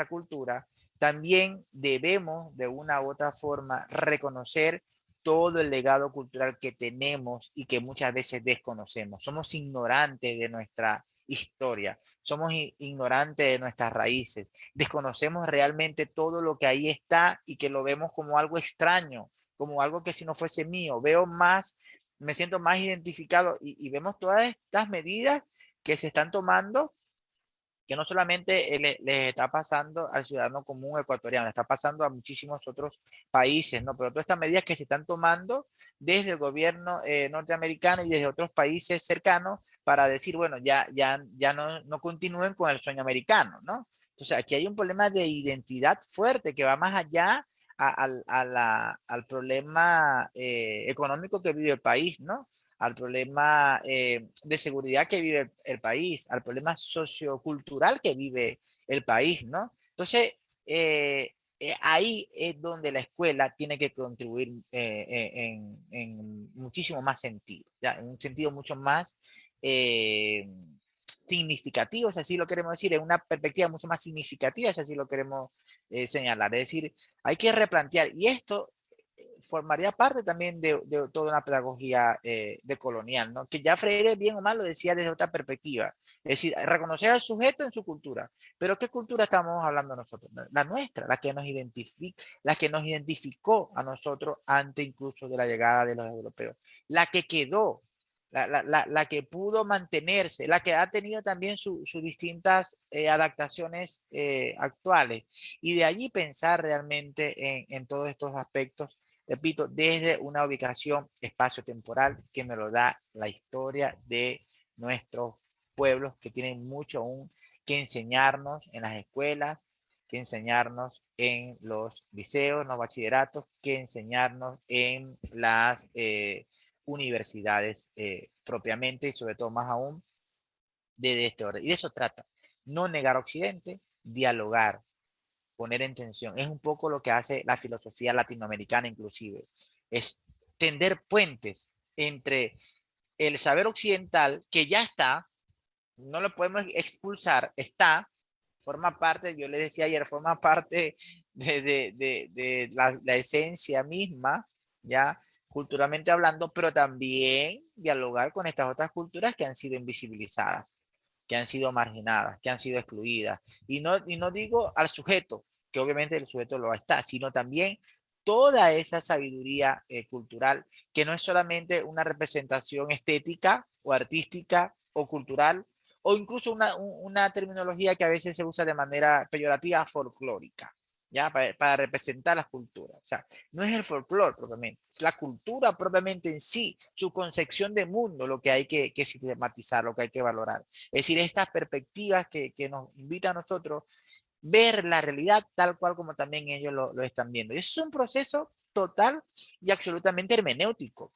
A: cultura, también debemos de una u otra forma reconocer todo el legado cultural que tenemos y que muchas veces desconocemos. Somos ignorantes de nuestra historia, somos ignorantes de nuestras raíces, desconocemos realmente todo lo que ahí está y que lo vemos como algo extraño, como algo que si no fuese mío, me siento más identificado y vemos todas estas medidas que se están tomando, que no solamente le está pasando al ciudadano común ecuatoriano, está pasando a muchísimos otros países, ¿no? Pero todas estas medidas que se están tomando desde el gobierno norteamericano y desde otros países cercanos para decir, bueno, ya no continúen con el sueño americano, ¿no? Entonces, aquí hay un problema de identidad fuerte que va más allá al problema económico que vive el país, ¿no? Al problema de seguridad que vive el país, al problema sociocultural que vive el país, ¿no? Entonces, ahí es donde la escuela tiene que contribuir en muchísimo más sentido, ¿ya? En un sentido mucho más significativo, si así lo queremos decir, en una perspectiva mucho más significativa, si así lo queremos señalar. Es decir, hay que replantear, y esto formaría parte también de toda una pedagogía decolonial, ¿no? Que ya Freire, bien o mal, lo decía desde otra perspectiva. Es decir, reconocer al sujeto en su cultura. Pero ¿qué cultura estamos hablando nosotros? La nuestra, la que nos identificó a nosotros antes incluso de la llegada de los europeos. La que quedó, la que pudo mantenerse, la que ha tenido también sus distintas adaptaciones actuales. Y de allí pensar realmente en todos estos aspectos, repito, desde una ubicación espacio-temporal que me lo da la historia de nuestros pueblos, que tienen mucho aún que enseñarnos en las escuelas, que enseñarnos en los liceos, en los bachilleratos, que enseñarnos en las universidades propiamente y sobre todo más aún de este orden. Y de eso trata, no negar Occidente, dialogar, poner en tensión. Es un poco lo que hace la filosofía latinoamericana inclusive. Es tender puentes entre el saber occidental, que ya está, no lo podemos expulsar, está, forma parte, yo le decía ayer, forma parte de la esencia misma, ya culturalmente hablando, pero también dialogar con estas otras culturas que han sido invisibilizadas, que han sido marginadas, que han sido excluidas. Y no digo al sujeto, que obviamente el sujeto lo está, sino también toda esa sabiduría cultural, que no es solamente una representación estética o artística o cultural, o incluso una terminología que a veces se usa de manera peyorativa, folclórica, ¿ya? Para representar las culturas. O sea, no es el folclore propiamente, es la cultura propiamente en sí, su concepción de mundo, lo que hay que sistematizar, lo que hay que valorar. Es decir, estas perspectivas que nos invitan a nosotros ver la realidad tal cual como también ellos lo están viendo. Y es un proceso total y absolutamente hermenéutico,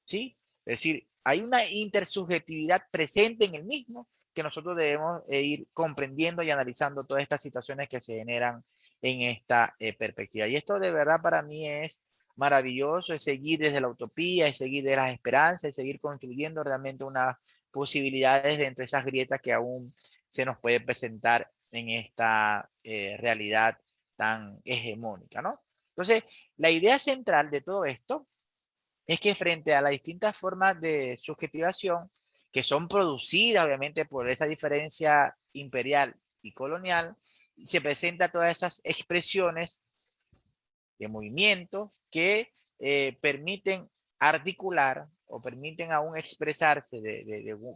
A: ¿sí? Es decir, hay una intersubjetividad presente en el mismo que nosotros debemos ir comprendiendo y analizando todas estas situaciones que se generan en esta perspectiva. Y esto de verdad para mí es maravilloso, es seguir desde la utopía, es seguir de las esperanzas, es seguir construyendo realmente unas posibilidades dentro de esas grietas que aún se nos puede presentar en esta realidad tan hegemónica, ¿no? Entonces, La idea central de todo esto es que frente a las distintas formas de subjetivación que son producidas obviamente por esa diferencia imperial y colonial, se presentan todas esas expresiones de movimiento que permiten articular o permiten aún expresarse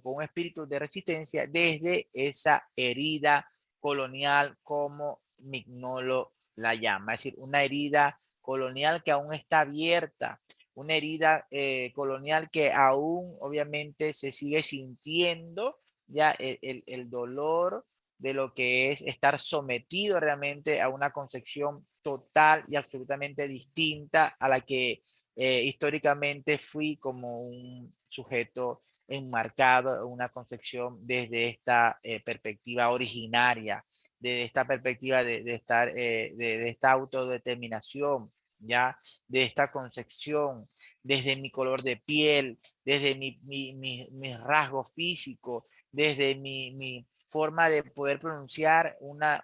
A: con un espíritu de resistencia desde esa herida colonial, como Mignolo la llama, es decir, una herida colonial que aún está abierta, una herida colonial que aún obviamente se sigue sintiendo ya el dolor de lo que es estar sometido realmente a una concepción total y absolutamente distinta a la que históricamente fui como un sujeto enmarcado en una concepción desde esta perspectiva originaria, desde esta perspectiva de estar, de esta autodeterminación, ya, de esta concepción, desde mi color de piel, desde mis rasgos físicos, desde mi forma de poder pronunciar una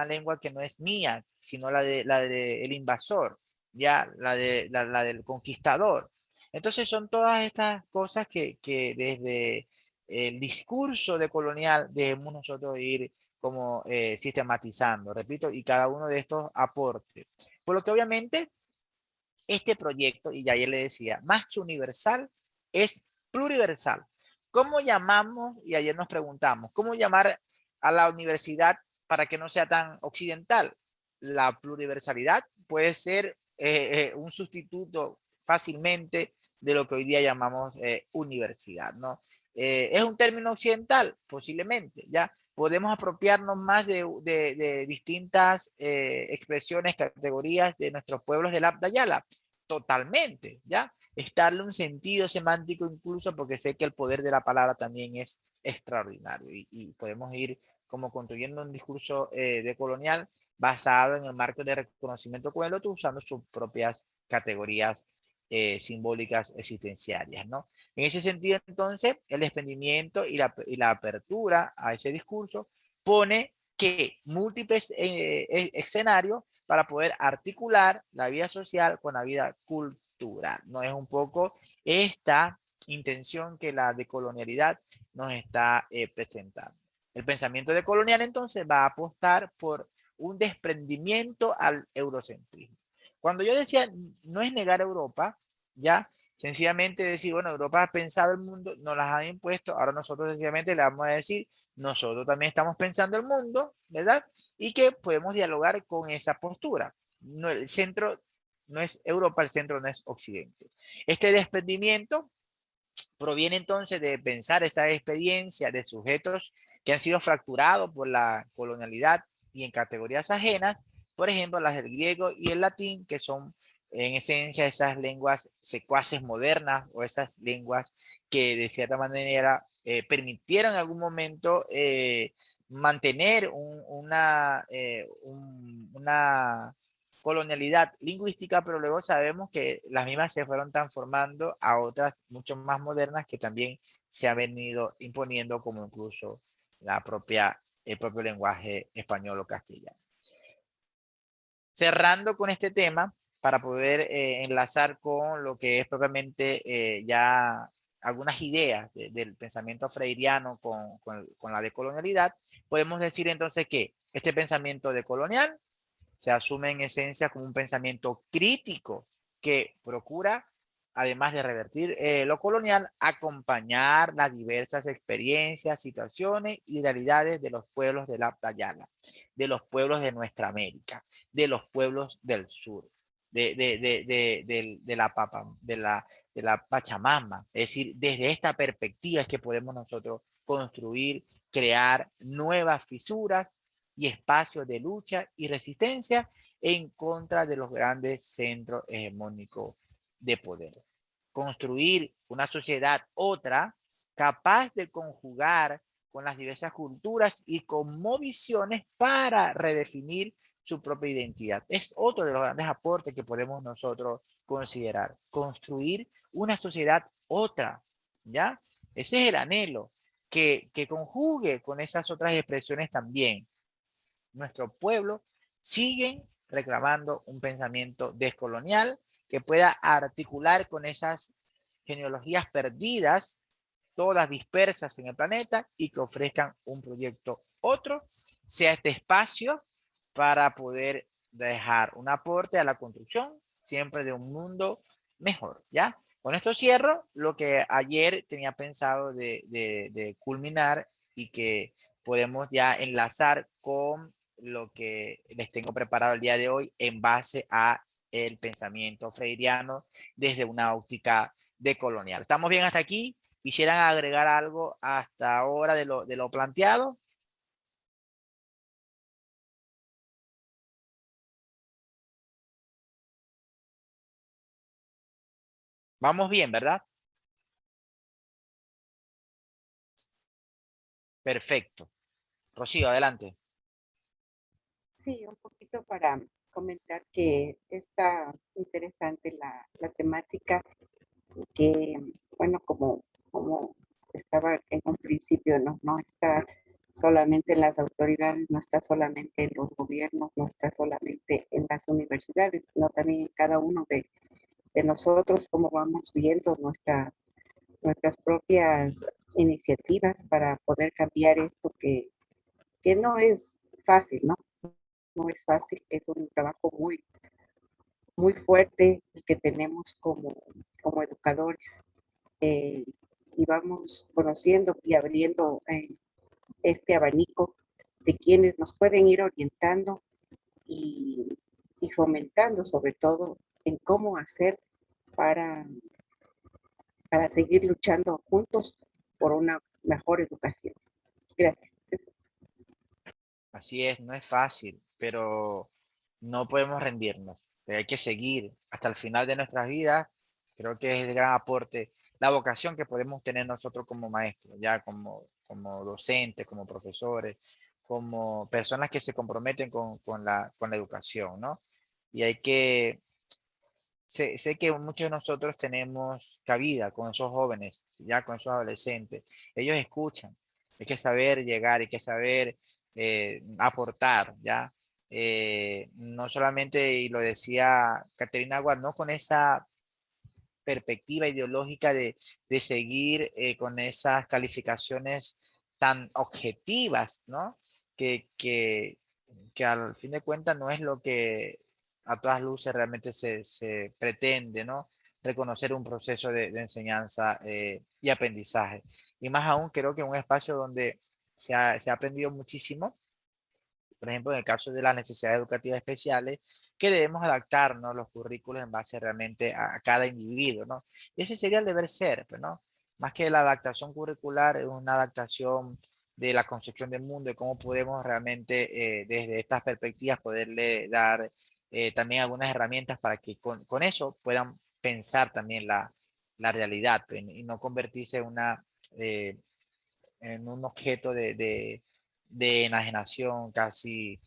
A: lengua que no es mía, sino la de el invasor, ya la del conquistador. Entonces son todas estas cosas que desde el discurso de colonial debemos nosotros ir como sistematizando, repito, y cada uno de estos aportes. Por lo que obviamente este proyecto, y ya ayer le decía, más que universal, es pluriversal. ¿Cómo llamamos? Y ayer nos preguntamos, ¿cómo llamar a la universidad para que no sea tan occidental? La pluriversalidad puede ser un sustituto fácilmente de lo que hoy día llamamos universidad, ¿no? ¿Es un término occidental? Posiblemente, ¿ya? Podemos apropiarnos más de distintas expresiones, categorías de nuestros pueblos del Abya Yala. Totalmente, ¿ya? Es darle un sentido semántico incluso porque sé que el poder de la palabra también es extraordinario y podemos ir como construyendo un discurso decolonial basado en el marco de reconocimiento con el otro usando sus propias categorías simbólicas existenciarias, ¿no? En ese sentido, entonces, el desprendimiento y la apertura a ese discurso pone que múltiples escenarios para poder articular la vida social con la vida cultural. No es un poco esta intención que la decolonialidad nos está presentando. El pensamiento decolonial entonces va a apostar por un desprendimiento al eurocentrismo. Cuando yo decía no es negar Europa, ya sencillamente decir, bueno, Europa ha pensado el mundo, nos las han impuesto, ahora nosotros sencillamente le vamos a decir, nosotros también estamos pensando el mundo, ¿verdad? Y que podemos dialogar con esa postura. No, el centro no es Europa, el centro no es Occidente. Este desprendimiento proviene entonces de pensar esa experiencia de sujetos que han sido fracturados por la colonialidad y en categorías ajenas, por ejemplo, las del griego y el latín, que son en esencia esas lenguas secuaces modernas o esas lenguas que de cierta manera permitieron en algún momento mantener una colonialidad lingüística, pero luego sabemos que las mismas se fueron transformando a otras mucho más modernas que también se han venido imponiendo, como incluso el propio lenguaje español o castellano. Cerrando con este tema, para poder enlazar con lo que es propiamente ya algunas ideas del pensamiento freiriano con la decolonialidad, podemos decir entonces que este pensamiento decolonial se asume en esencia como un pensamiento crítico que procura, además de revertir lo colonial, acompañar las diversas experiencias, situaciones y realidades de los pueblos de la Abya Yala, de los pueblos de nuestra América, de los pueblos del sur, de la Pachamama. Es decir, desde esta perspectiva es que podemos nosotros construir, crear nuevas fisuras y espacios de lucha y resistencia en contra de los grandes centros hegemónicos de poder. Construir una sociedad otra capaz de conjugar con las diversas culturas y con movisiones para redefinir su propia identidad. Es otro de los grandes aportes que podemos nosotros considerar. Construir una sociedad otra, ¿ya? Ese es el anhelo, que conjugue con esas otras expresiones también. Nuestro pueblo siguen reclamando un pensamiento descolonial que pueda articular con esas genealogías perdidas, todas dispersas en el planeta, y que ofrezcan un proyecto otro, sea este espacio para poder dejar un aporte a la construcción siempre de un mundo mejor, ¿ya? Con esto cierro lo que ayer tenía pensado de culminar y que podemos ya enlazar con lo que les tengo preparado el día de hoy en base a el pensamiento freiriano desde una óptica decolonial. ¿Estamos bien hasta aquí? ¿Quisieran agregar algo hasta ahora de lo planteado? Vamos bien, ¿verdad? Perfecto. Rocío, adelante.
D: Sí, un poquito para comentar que está interesante la temática, que, bueno, como estaba en un principio, no está solamente en las autoridades, no está solamente en los gobiernos, no está solamente en las universidades, sino también en cada uno de nosotros, cómo vamos viendo nuestras propias iniciativas para poder cambiar esto que no es fácil, ¿no? No es fácil, es un trabajo muy fuerte el que tenemos como educadores, eh, y vamos conociendo y abriendo este abanico de quienes nos pueden ir orientando y, y fomentando sobre todo en cómo hacer para, para seguir luchando juntos por una mejor educación. Gracias.
A: Así es, no es fácil, pero no podemos rendirnos. Hay que seguir hasta el final de nuestras vidas. Creo que es el gran aporte, la vocación que podemos tener nosotros como maestros, ya como docentes, como profesores, como personas que se comprometen con la educación, ¿no? Y hay que, sé que muchos de nosotros tenemos cabida con esos jóvenes, ya con esos adolescentes. Ellos escuchan. Hay que saber llegar, hay que saber aportar, ¿ya? No solamente, y lo decía Caterina Aguad, no con esa perspectiva ideológica de seguir con esas calificaciones tan objetivas, ¿no? Que, que, que al fin de cuentas no es lo que a todas luces realmente se pretende, ¿no? Reconocer un proceso de enseñanza y aprendizaje. Y más aún creo que un espacio donde se ha aprendido muchísimo, por ejemplo, en el caso de las necesidades educativas especiales, que debemos adaptarnos los currículos en base realmente a cada individuo, ¿no? Y ese sería el deber ser, pues, ¿no? Más que la adaptación curricular, es una adaptación de la concepción del mundo y cómo podemos realmente desde estas perspectivas poderle dar también algunas herramientas para que con eso puedan pensar también la realidad, pues, y no convertirse eh, en un objeto de enajenación casi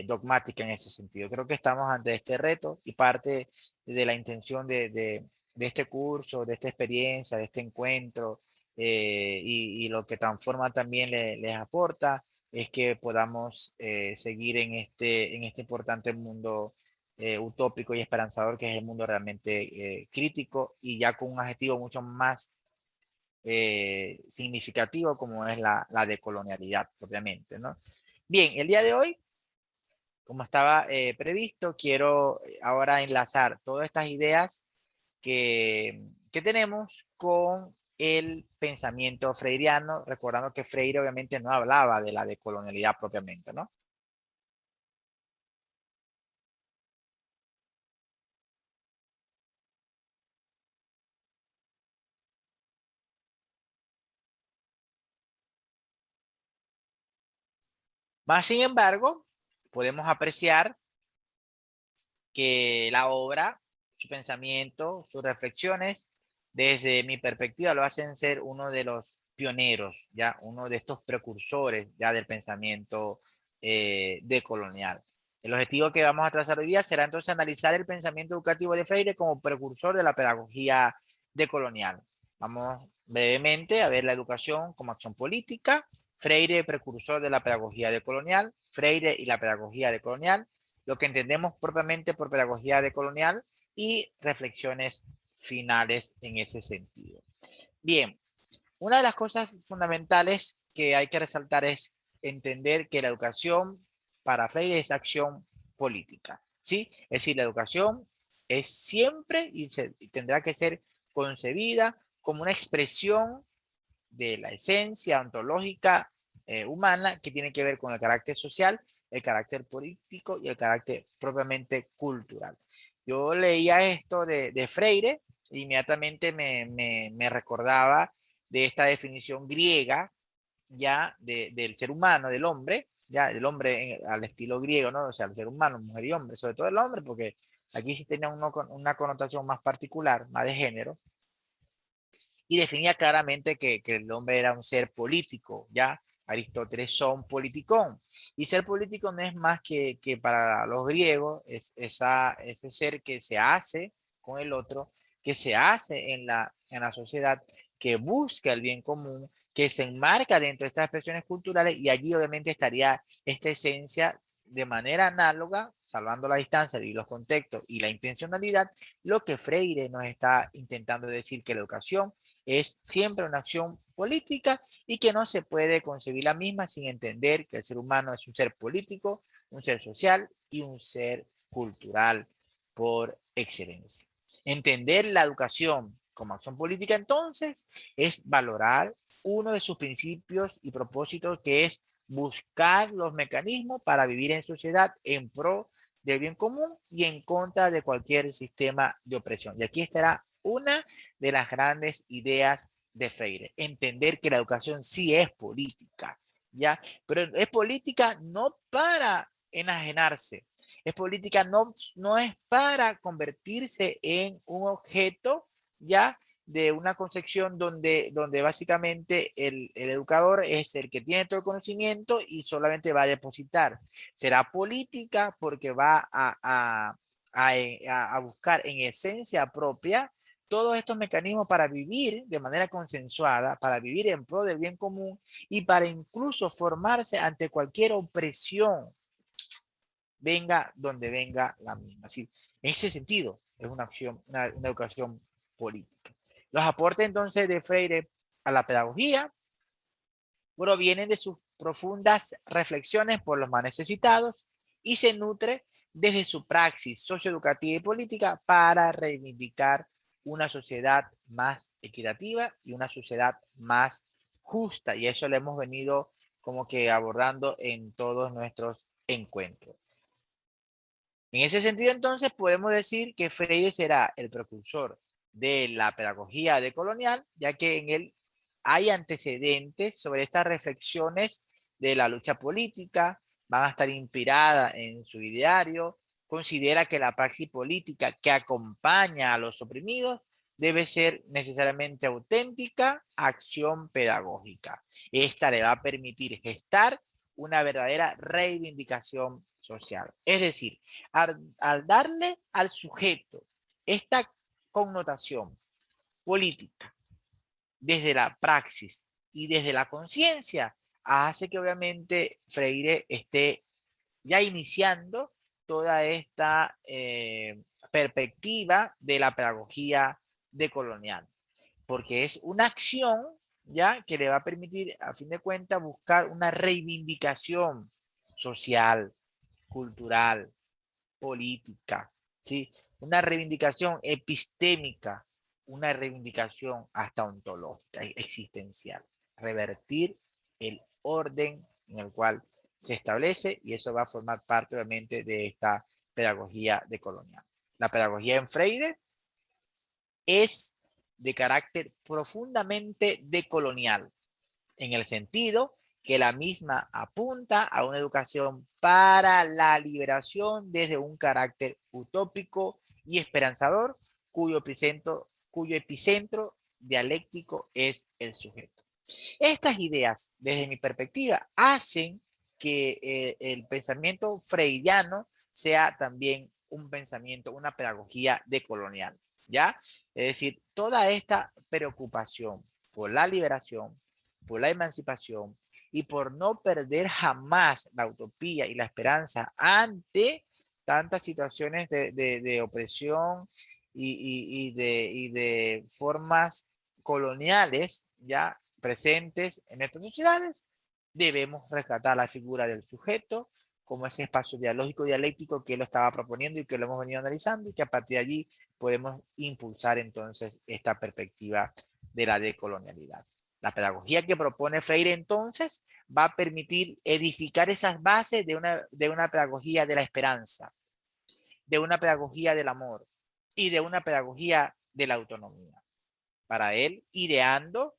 A: dogmática en ese sentido. Creo que estamos ante este reto y parte de la intención de este curso, de esta experiencia, de este encuentro y lo que transforma también les aporta es que podamos seguir en este importante mundo utópico y esperanzador que es el mundo realmente crítico y ya con un adjetivo mucho más significativo como es la decolonialidad propiamente, ¿no? Bien, el día de hoy, como estaba previsto, quiero ahora enlazar todas estas ideas que tenemos con el pensamiento freiriano, recordando que Freire obviamente no hablaba de la decolonialidad propiamente, ¿no? Más sin embargo, podemos apreciar que la obra, su pensamiento, sus reflexiones, desde mi perspectiva, lo hacen ser uno de los pioneros, ya uno de estos precursores ya del pensamiento decolonial. El objetivo que vamos a trazar hoy día será entonces analizar el pensamiento educativo de Freire como precursor de la pedagogía decolonial. Vamos brevemente a ver la educación como acción política, Freire precursor de la pedagogía decolonial, Freire y la pedagogía decolonial, lo que entendemos propiamente por pedagogía decolonial y reflexiones finales en ese sentido. Bien, una de las cosas fundamentales que hay que resaltar es entender que la educación para Freire es acción política, ¿sí? Es decir, la educación es siempre y tendrá que ser concebida como una expresión de la esencia ontológica humana que tiene que ver con el carácter social, el carácter político y el carácter propiamente cultural. Yo leía esto de Freire e inmediatamente me recordaba de esta definición griega ya del ser humano, del hombre, ya del hombre al estilo griego, ¿no? O sea, el ser humano, mujer y hombre, sobre todo el hombre, porque aquí sí tenía una connotación más particular, más de género, y definía claramente que el hombre era un ser político, ¿ya? Aristóteles son politicón. Y ser político no es más que para los griegos, es ese ser que se hace con el otro, que se hace en la sociedad, que busca el bien común, que se enmarca dentro de estas expresiones culturales y allí obviamente estaría esta esencia de manera análoga, salvando la distancia y los contextos y la intencionalidad, lo que Freire nos está intentando decir que la educación es siempre una acción política y que no se puede concebir la misma sin entender que el ser humano es un ser político, un ser social y un ser cultural por excelencia. Entender la educación como acción política entonces es valorar uno de sus principios y propósitos, que es buscar los mecanismos para vivir en sociedad en pro del bien común y en contra de cualquier sistema de opresión. Y aquí estará una de las grandes ideas de Freire, entender que la educación sí es política, ¿ya? Pero es política no para enajenarse, es política no es para convertirse en un objeto, ¿ya? De una concepción donde básicamente el educador es el que tiene todo el conocimiento y solamente va a depositar. Será política porque va a buscar en esencia propia todos estos mecanismos para vivir de manera consensuada, para vivir en pro del bien común y para incluso formarse ante cualquier opresión, venga donde venga la misma. Así, en ese sentido, es una acción, una educación política. Los aportes entonces de Freire a la pedagogía provienen de sus profundas reflexiones por los más necesitados y se nutre desde su praxis socioeducativa y política para reivindicar una sociedad más equitativa y una sociedad más justa. Y eso lo hemos venido como que abordando en todos nuestros encuentros. En ese sentido, entonces, podemos decir que Freire será el precursor de la pedagogía decolonial, ya que en él hay antecedentes sobre estas reflexiones de la lucha política, van a estar inspiradas en su ideario, considera que la praxis política que acompaña a los oprimidos debe ser necesariamente auténtica acción pedagógica. Esta le va a permitir gestar una verdadera reivindicación social. Es decir, al darle al sujeto esta connotación política desde la praxis y desde la conciencia, hace que obviamente Freire esté ya iniciando toda esta perspectiva de la pedagogía decolonial, porque es una acción ya que le va a permitir, a fin de cuentas, buscar una reivindicación social, cultural, política, ¿sí? Una reivindicación epistémica, una reivindicación hasta ontológica, existencial. Revertir el orden en el cual se establece y eso va a formar parte obviamente de esta pedagogía decolonial. La pedagogía en Freire es de carácter profundamente decolonial, en el sentido que la misma apunta a una educación para la liberación desde un carácter utópico y esperanzador, cuyo epicentro dialéctico es el sujeto. Estas ideas, desde mi perspectiva, hacen que el pensamiento freudiano sea también un pensamiento, una pedagogía decolonial, ¿ya? Es decir, toda esta preocupación por la liberación, por la emancipación y por no perder jamás la utopía y la esperanza ante tantas situaciones de opresión y de formas coloniales ya presentes en nuestras sociedades, debemos rescatar la figura del sujeto como ese espacio dialógico dialéctico que él lo estaba proponiendo y que lo hemos venido analizando, y que a partir de allí podemos impulsar entonces esta perspectiva de la decolonialidad. La pedagogía que propone Freire entonces va a permitir edificar esas bases de una pedagogía de la esperanza, de una pedagogía del amor y de una pedagogía de la autonomía. Para él, ideando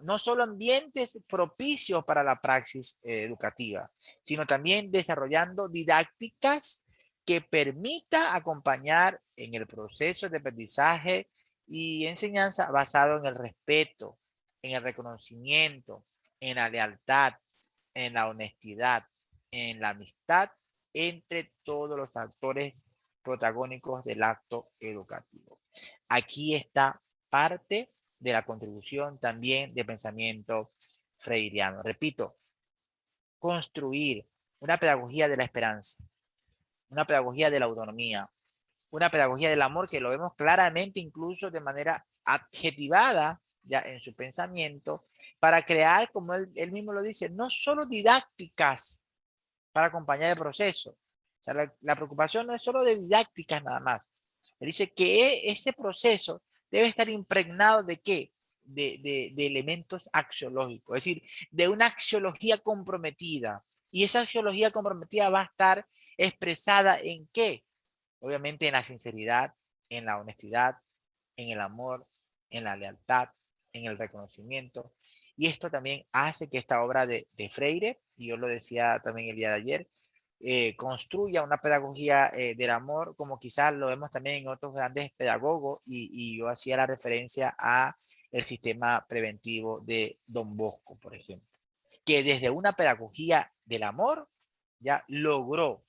A: no solo ambientes propicios para la praxis educativa, sino también desarrollando didácticas que permita acompañar en el proceso de aprendizaje y enseñanza basado en el respeto, en el reconocimiento, en la lealtad, en la honestidad, en la amistad entre todos los actores protagónicos del acto educativo. Aquí está parte de la contribución también de pensamiento freiriano. Repito, construir una pedagogía de la esperanza, una pedagogía de la autonomía, una pedagogía del amor, que lo vemos claramente incluso de manera adjetivada ya en su pensamiento, para crear, como él mismo lo dice, no solo didácticas para acompañar el proceso. O sea, la preocupación no es solo de didácticas nada más. Él dice que ese proceso debe estar impregnado de ¿qué? De elementos axiológicos, es decir, de una axiología comprometida. Y esa axiología comprometida va a estar expresada ¿en qué? Obviamente en la sinceridad, en la honestidad, en el amor, en la lealtad, en el reconocimiento. Y esto también hace que esta obra de Freire, y yo lo decía también el día de ayer, construya una pedagogía del amor, como quizás lo vemos también en otros grandes pedagogos, y yo hacía la referencia a el sistema preventivo de Don Bosco, por ejemplo, que desde una pedagogía del amor ya logró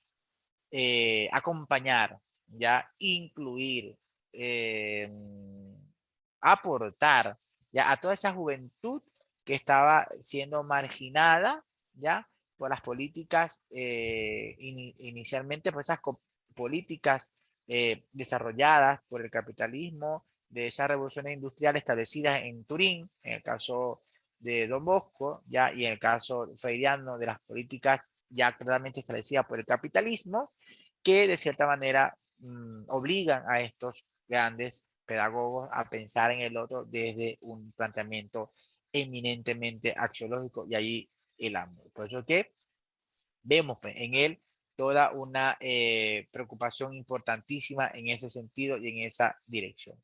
A: acompañar, ya incluir, aportar ya a toda esa juventud que estaba siendo marginada ya por las políticas, inicialmente por esas políticas desarrolladas por el capitalismo, de esas revoluciones industriales establecidas en Turín, en el caso de Don Bosco, ya, y en el caso freiriano de las políticas ya claramente establecidas por el capitalismo, que de cierta manera obligan a estos grandes pedagogos a pensar en el otro desde un planteamiento eminentemente axiológico, y ahí el amor. Por eso que vemos en él toda una preocupación importantísima en ese sentido y en esa dirección.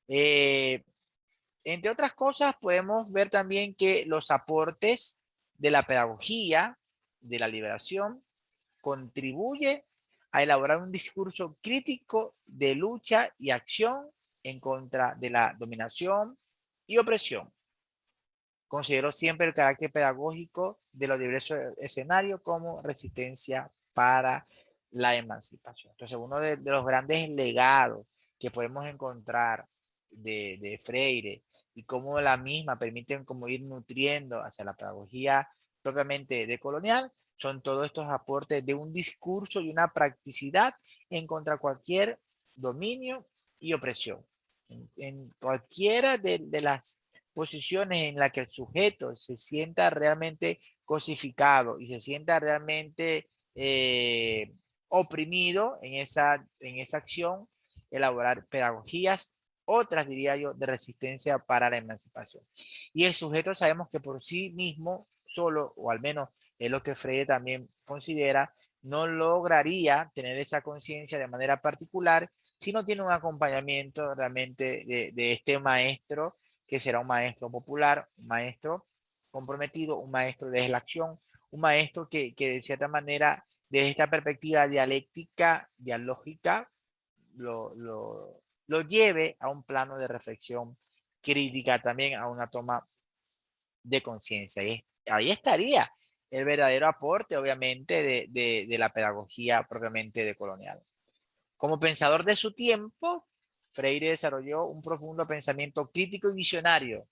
A: Entre otras cosas, podemos ver también que los aportes de la pedagogía de la liberación contribuye a elaborar un discurso crítico de lucha y acción en contra de la dominación y opresión. Considero siempre el carácter pedagógico de los diversos escenarios como resistencia para la emancipación. Entonces, uno de los grandes legados que podemos encontrar de Freire, y cómo la misma permiten como ir nutriendo hacia la pedagogía propiamente decolonial, son todos estos aportes de un discurso y una practicidad en contra cualquier dominio y opresión. En cualquiera de las posiciones en las que el sujeto se sienta realmente cosificado y se sienta realmente oprimido en esa acción, elaborar pedagogías, otras diría yo, de resistencia para la emancipación. Y el sujeto sabemos que por sí mismo, solo, o al menos es lo que Freire también considera, no lograría tener esa conciencia de manera particular si no tiene un acompañamiento realmente de este maestro, que será un maestro popular, un maestro comprometido, un maestro desde la acción, un maestro que de cierta manera, desde esta perspectiva dialéctica, dialógica, lo lleve a un plano de reflexión crítica, también a una toma de conciencia. Ahí estaría el verdadero aporte, obviamente, de la pedagogía propiamente decolonial. Como pensador de su tiempo, Freire desarrolló un profundo pensamiento crítico y visionario.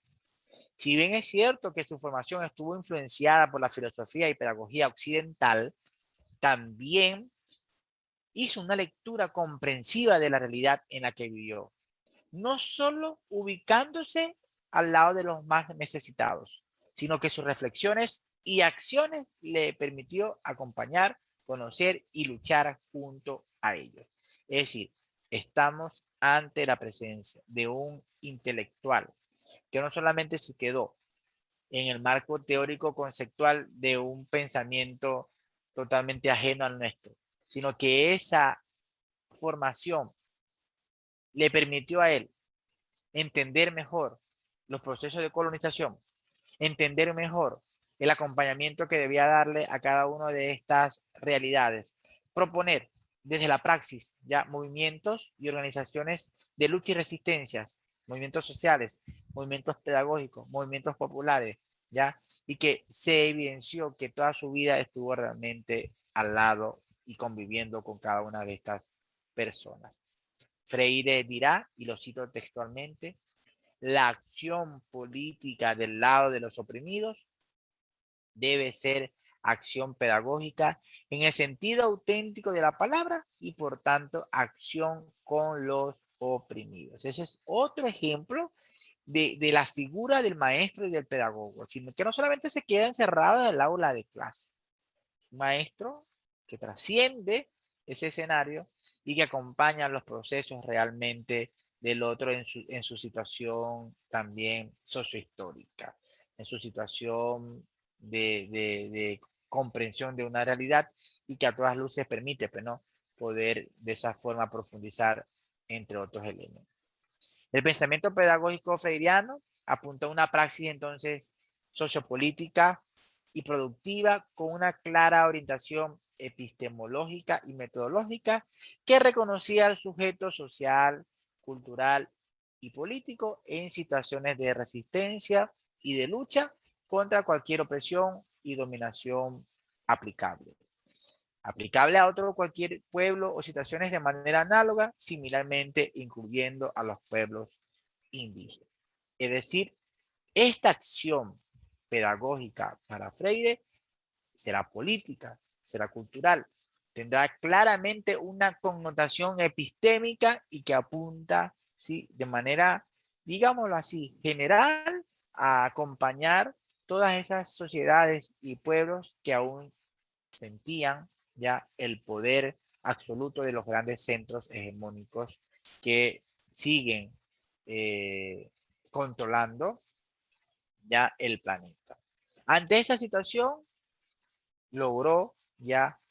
A: Si bien es cierto que su formación estuvo influenciada por la filosofía y pedagogía occidental, también hizo una lectura comprensiva de la realidad en la que vivió, no solo ubicándose al lado de los más necesitados, sino que sus reflexiones y acciones le permitió acompañar, conocer y luchar junto a ellos. Es decir, estamos ante la presencia de un intelectual que no solamente se quedó en el marco teórico conceptual de un pensamiento totalmente ajeno al nuestro, sino que esa formación le permitió a él entender mejor los procesos de colonización, entender mejor el acompañamiento que debía darle a cada una de estas realidades, proponer desde la praxis ya movimientos y organizaciones de lucha y resistencias, movimientos sociales, movimientos pedagógicos, movimientos populares, ya, y que se evidenció que toda su vida estuvo realmente al lado y conviviendo con cada una de estas personas. Freire dirá, y lo cito textualmente: la acción política del lado de los oprimidos debe ser acción pedagógica en el sentido auténtico de la palabra y por tanto acción con los oprimidos. Ese es otro ejemplo de la figura del maestro y del pedagogo, sino que no solamente se queda encerrado en el aula de clase. Un maestro que trasciende ese escenario y que acompaña los procesos realmente del otro en su situación también sociohistórica, en su situación de comprensión de una realidad y que a todas luces permite, pues, ¿no?, poder de esa forma profundizar entre otros elementos. El pensamiento pedagógico freiriano apunta a una praxis entonces sociopolítica y productiva con una clara orientación epistemológica y metodológica que reconocía al sujeto social, cultural y político en situaciones de resistencia y de lucha contra cualquier opresión y dominación aplicable. Aplicable a otro cualquier pueblo o situaciones de manera análoga, similarmente incluyendo a los pueblos indígenas. Es decir, esta acción pedagógica para Freire será política, será cultural, tendrá claramente una connotación epistémica y que apunta, ¿sí?, de manera, digámoslo así, general a acompañar todas esas sociedades y pueblos que aún sentían ya el poder absoluto de los grandes centros hegemónicos que siguen controlando ya el planeta. Ante esa situación, logró ya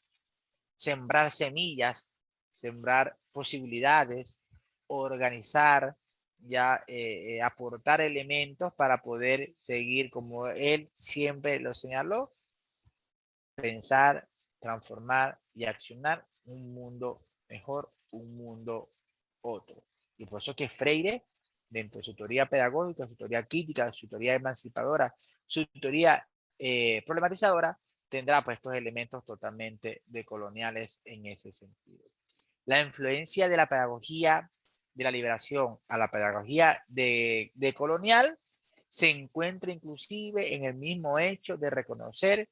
A: sembrar semillas, sembrar posibilidades, organizar, ya aportar elementos para poder seguir, como él siempre lo señaló, pensar, transformar y accionar un mundo mejor, un mundo otro. Y por eso que Freire, dentro de su teoría pedagógica, su teoría crítica, su teoría emancipadora, su teoría problematizadora, tendrá pues estos elementos totalmente decoloniales en ese sentido. La influencia de la pedagogía de la liberación a la pedagogía de colonial se encuentra inclusive en el mismo hecho de reconocer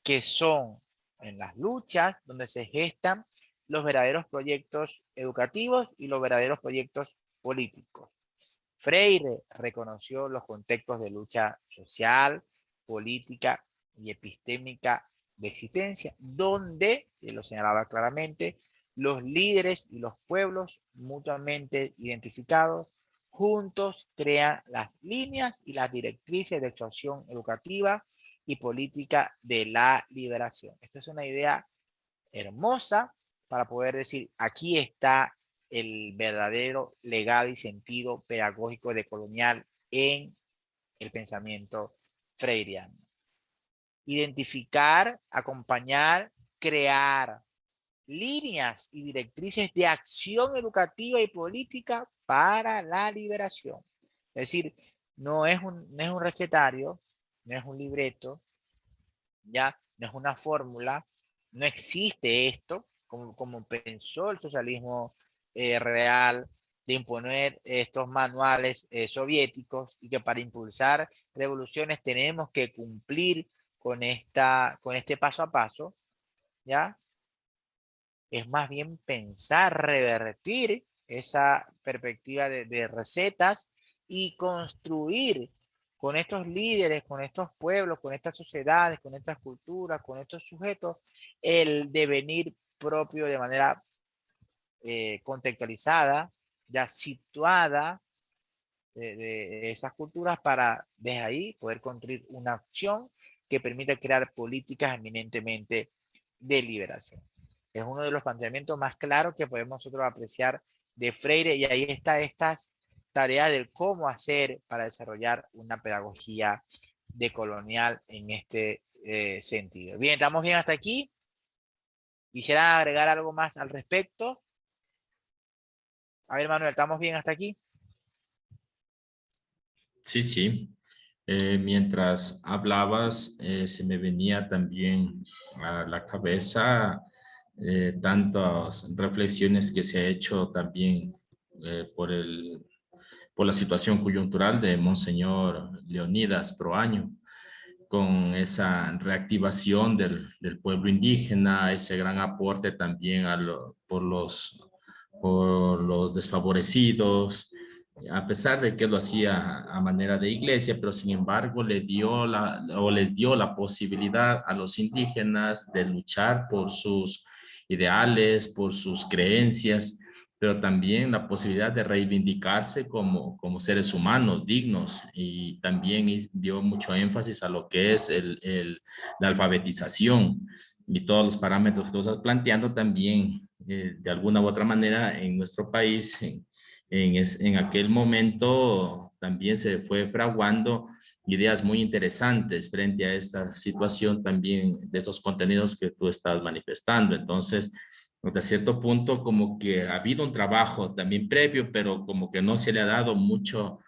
A: que son en las luchas donde se gestan los verdaderos proyectos educativos y los verdaderos proyectos políticos. Freire reconoció los contextos de lucha social, política y epistémica de existencia, donde, y lo señalaba claramente, los líderes y los pueblos mutuamente identificados juntos crean las líneas y las directrices de actuación educativa y política de la liberación. Esta es una idea hermosa para poder decir, aquí está el verdadero legado y sentido pedagógico de colonial en el pensamiento freiriano. Identificar, acompañar, crear líneas y directrices de acción educativa y política para la liberación. Es decir, no es un recetario, no es un libreto, ya no es una fórmula, no existe esto como pensó el socialismo real, de imponer estos manuales soviéticos y que para impulsar revoluciones tenemos que cumplir con este paso a paso, ¿ya? es más bien pensar, revertir esa perspectiva de recetas y construir con estos líderes, con estos pueblos, con estas sociedades, con estas culturas, con estos sujetos, el devenir propio de manera contextualizada, ya situada de esas culturas para desde ahí poder construir una acción que permita crear políticas eminentemente de liberación. Es uno de los planteamientos más claros que podemos nosotros apreciar de Freire, y ahí está estas tareas del cómo hacer para desarrollar una pedagogía decolonial en este sentido. Bien, ¿estamos bien hasta aquí? ¿Quisiera agregar algo más al respecto? A ver, Manuel, ¿estamos bien hasta aquí?
B: Sí, sí. Mientras hablabas, se me venía también a la cabeza tantas reflexiones que se ha hecho también por la situación coyuntural de Monseñor Leonidas Proaño, con esa reactivación del pueblo indígena, ese gran aporte también por los desfavorecidos, a pesar de que lo hacía a manera de iglesia, pero sin embargo les dio la posibilidad a los indígenas de luchar por sus ideales, por sus creencias, pero también la posibilidad de reivindicarse como seres humanos dignos, y también dio mucho énfasis a lo que es la alfabetización y todos los parámetros que tú estás planteando también, de alguna u otra manera en nuestro país, en aquel momento también se fue fraguando ideas muy interesantes frente a esta situación también de estos contenidos que tú estás manifestando. Entonces, hasta cierto punto como que ha habido un trabajo también previo, pero como que no se le ha dado mucho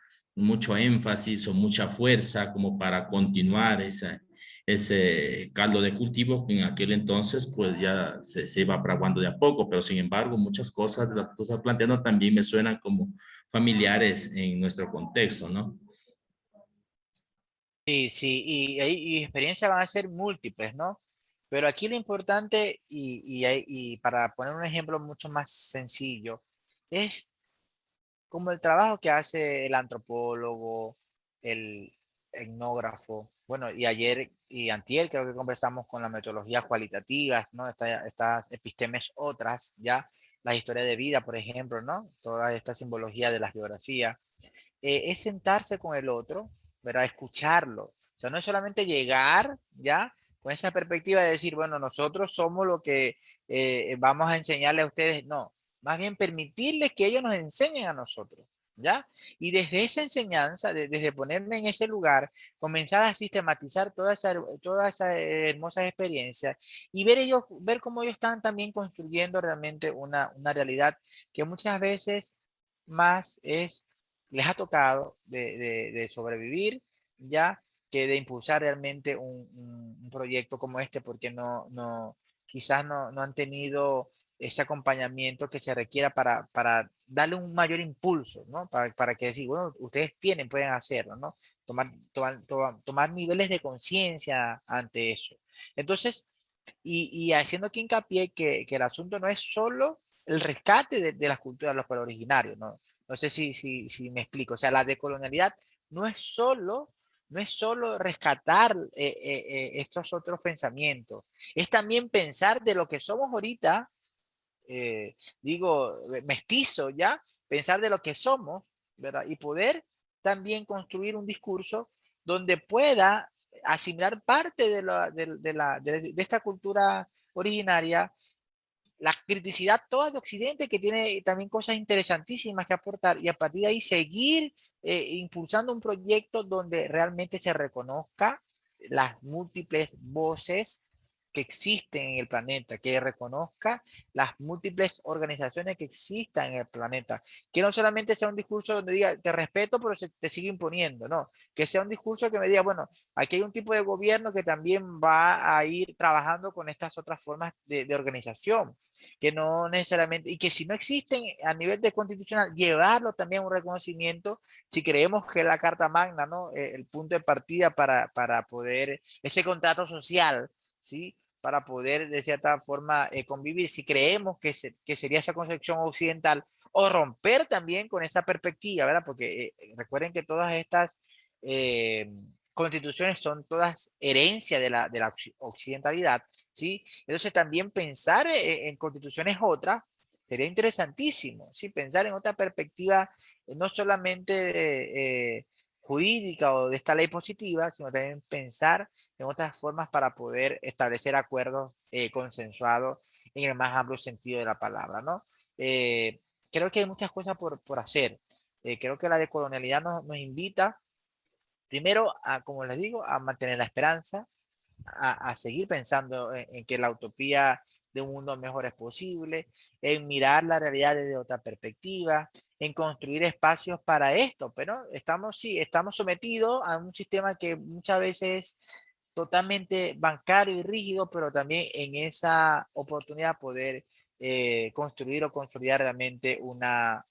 B: énfasis o mucha fuerza como para continuar ese caldo de cultivo que en aquel entonces pues ya se iba fraguando de a poco, pero sin embargo muchas cosas de las que tú estás planteando también me suenan como familiares en nuestro contexto, ¿no?
A: Sí, sí, y experiencias van a ser múltiples, ¿no? Pero aquí lo importante, y para poner un ejemplo mucho más sencillo, es como el trabajo que hace el antropólogo, el etnógrafo. Bueno, y ayer y antier creo que conversamos con las metodologías cualitativas, ¿no? Estas epistemes otras, ya, la historia de vida, por ejemplo, ¿no? Toda esta simbología de las biografías. Es sentarse con el otro, ¿verdad? Escucharlo. O sea, no es solamente llegar, ¿ya? Con esa perspectiva de decir, bueno, nosotros somos lo que vamos a enseñarle a ustedes. No, más bien permitirles que ellos nos enseñen a nosotros, ¿ya? Y desde esa enseñanza, desde ponerme en ese lugar, comenzar a sistematizar toda esa hermosas experiencias y ver cómo ellos están también construyendo realmente una realidad que muchas veces más les ha tocado de sobrevivir, ya, que de impulsar realmente un proyecto como este, porque quizás no han tenido ese acompañamiento que se requiera para darle un mayor impulso, ¿no? Para que decir, bueno, ustedes pueden hacerlo, ¿no? Tomar niveles de conciencia ante eso. Entonces, y haciendo aquí hincapié que el asunto no es solo el rescate de las culturas de los pueblos originarios, ¿no? No sé si me explico. O sea, la decolonialidad no es solo, no es solo rescatar estos otros pensamientos, es también pensar de lo que somos ahorita, digo, mestizo, ¿ya? Pensar de lo que somos, ¿verdad? Y poder también construir un discurso donde pueda asimilar parte de esta cultura originaria, la criticidad toda de Occidente, que tiene también cosas interesantísimas que aportar, y a partir de ahí seguir impulsando un proyecto donde realmente se reconozca las múltiples voces que existen en el planeta, que reconozca las múltiples organizaciones que existan en el planeta, que no solamente sea un discurso donde diga te respeto pero te sigue imponiendo, no, que sea un discurso que me diga, bueno, aquí hay un tipo de gobierno que también va a ir trabajando con estas otras formas de organización, que no necesariamente, y que si no existen a nivel de constitucional, llevarlo también a un reconocimiento, si creemos que la Carta Magna, ¿no? El punto de partida para poder, ese contrato social, ¿sí? para poder de cierta forma convivir, si creemos que sería esa concepción occidental, o romper también con esa perspectiva, ¿verdad? Porque recuerden que todas estas eh, constituciones son todas herencia de la occidentalidad, ¿sí? Entonces también pensar en constituciones otras sería interesantísimo, ¿sí? Pensar en otra perspectiva, no solamente jurídica o de esta ley positiva, sino también pensar en otras formas para poder establecer acuerdos consensuados en el más amplio sentido de la palabra, ¿no? Creo que hay muchas cosas por hacer. Creo que la decolonialidad nos invita, primero, como les digo, a mantener la esperanza, a seguir pensando en que la utopía de un mundo mejor es posible, en mirar la realidad desde otra perspectiva, en construir espacios para esto, pero sí, estamos sometidos a un sistema que muchas veces es totalmente bancario y rígido, pero también en esa oportunidad poder construir o consolidar realmente una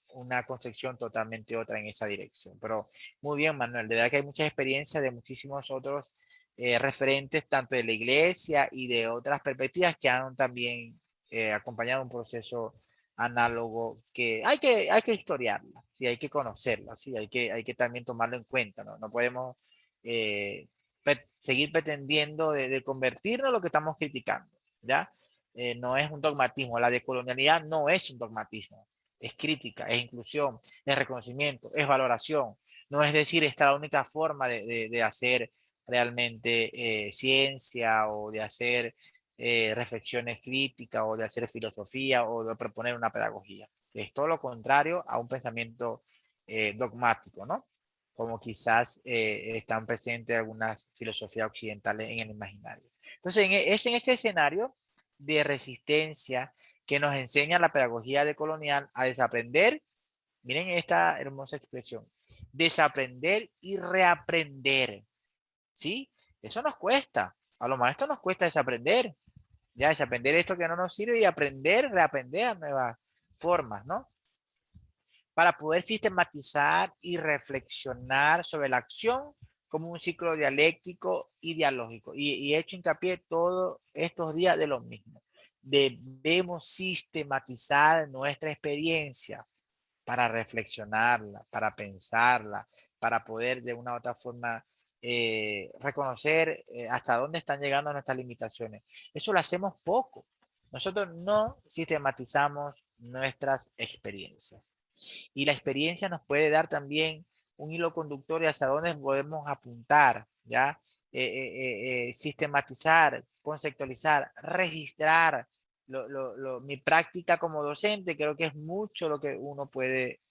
A: concepción totalmente otra en esa dirección. Pero muy bien, Manuel, de verdad que hay muchas experiencias de muchísimos otros referentes tanto de la iglesia y de otras perspectivas que han también acompañado un proceso análogo que hay que historiarla, ¿sí? Hay que conocerla, ¿sí? Hay que también tomarlo en cuenta, ¿no? No podemos seguir pretendiendo de convertirnos en lo que estamos criticando, ¿ya? No es un dogmatismo, la decolonialidad no es un dogmatismo, es crítica, es inclusión, es reconocimiento, es valoración, no es decir, esta es la única forma de hacer realmente ciencia o de hacer reflexiones críticas o de hacer filosofía o de proponer una pedagogía. Es todo lo contrario a un pensamiento dogmático, ¿no? Como quizás están presentes algunas filosofías occidentales en el imaginario. Entonces, es en ese escenario de resistencia que nos enseña la pedagogía decolonial a desaprender. Miren esta hermosa expresión: desaprender y reaprender. ¿Sí? Eso nos cuesta. A los maestros nos cuesta desaprender. Ya, desaprender esto que no nos sirve y aprender, reaprender a nuevas formas, ¿no? Para poder sistematizar y reflexionar sobre la acción como un ciclo dialéctico y dialógico. Y he hecho hincapié todos estos días de lo mismo. Debemos sistematizar nuestra experiencia para reflexionarla, para pensarla, para poder de una u otra forma reconocer hasta dónde están llegando nuestras limitaciones. Eso lo hacemos poco. Nosotros no sistematizamos nuestras experiencias. Y la experiencia nos puede dar también un hilo conductor y hacia dónde podemos apuntar, ¿ya? Sistematizar, conceptualizar, registrar mi práctica como docente. Creo que es mucho lo que uno puede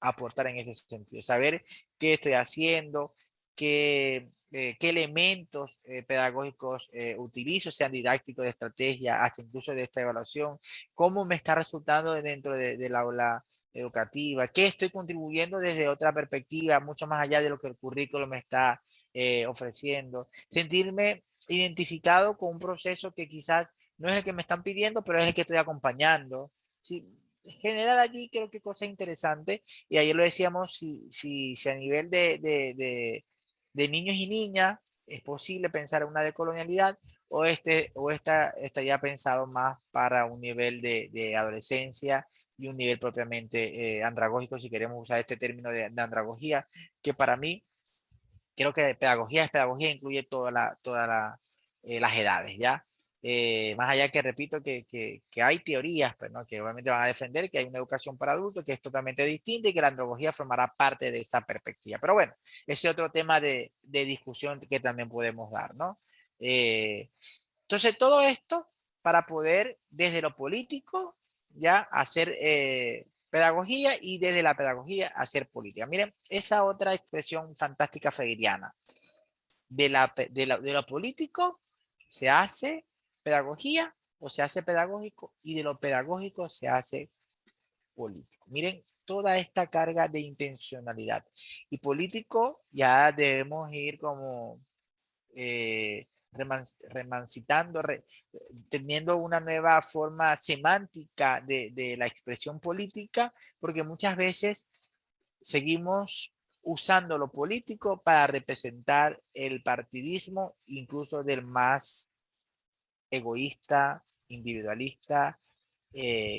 A: aportar en ese sentido. Saber qué estoy haciendo, qué elementos pedagógicos utilizo, sean didácticos, de estrategia, hasta incluso de esta evaluación, cómo me está resultando dentro del aula educativa, qué estoy contribuyendo desde otra perspectiva, mucho más allá de lo que el currículo me está ofreciendo. Sentirme identificado con un proceso que quizás no es el que me están pidiendo, pero es el que estoy acompañando. Sí, generar allí creo que cosa interesante. Y ayer lo decíamos, si a nivel de niños y niñas es posible pensar en una decolonialidad, o está ya pensado más para un nivel de adolescencia y un nivel propiamente andragógico, si queremos usar este término de andragogía, que para mí creo que pedagogía es pedagogía, incluye las edades, ¿ya? Más allá que repito que hay teorías, pues, ¿no? Que obviamente van a defender que hay una educación para adultos que es totalmente distinta y que la andragogía formará parte de esa perspectiva. Pero bueno, ese otro tema de discusión que también podemos dar, ¿no? Eh, entonces, todo esto para poder desde lo político ya hacer pedagogía y desde la pedagogía hacer política. Miren, esa otra expresión fantástica freiriana. De lo político se hace pedagogía o se hace pedagógico, y de lo pedagógico se hace político. Miren toda esta carga de intencionalidad. Y político ya debemos ir como remancitando, teniendo una nueva forma semántica de la expresión política, porque muchas veces seguimos usando lo político para representar el partidismo, incluso del más egoísta, individualista,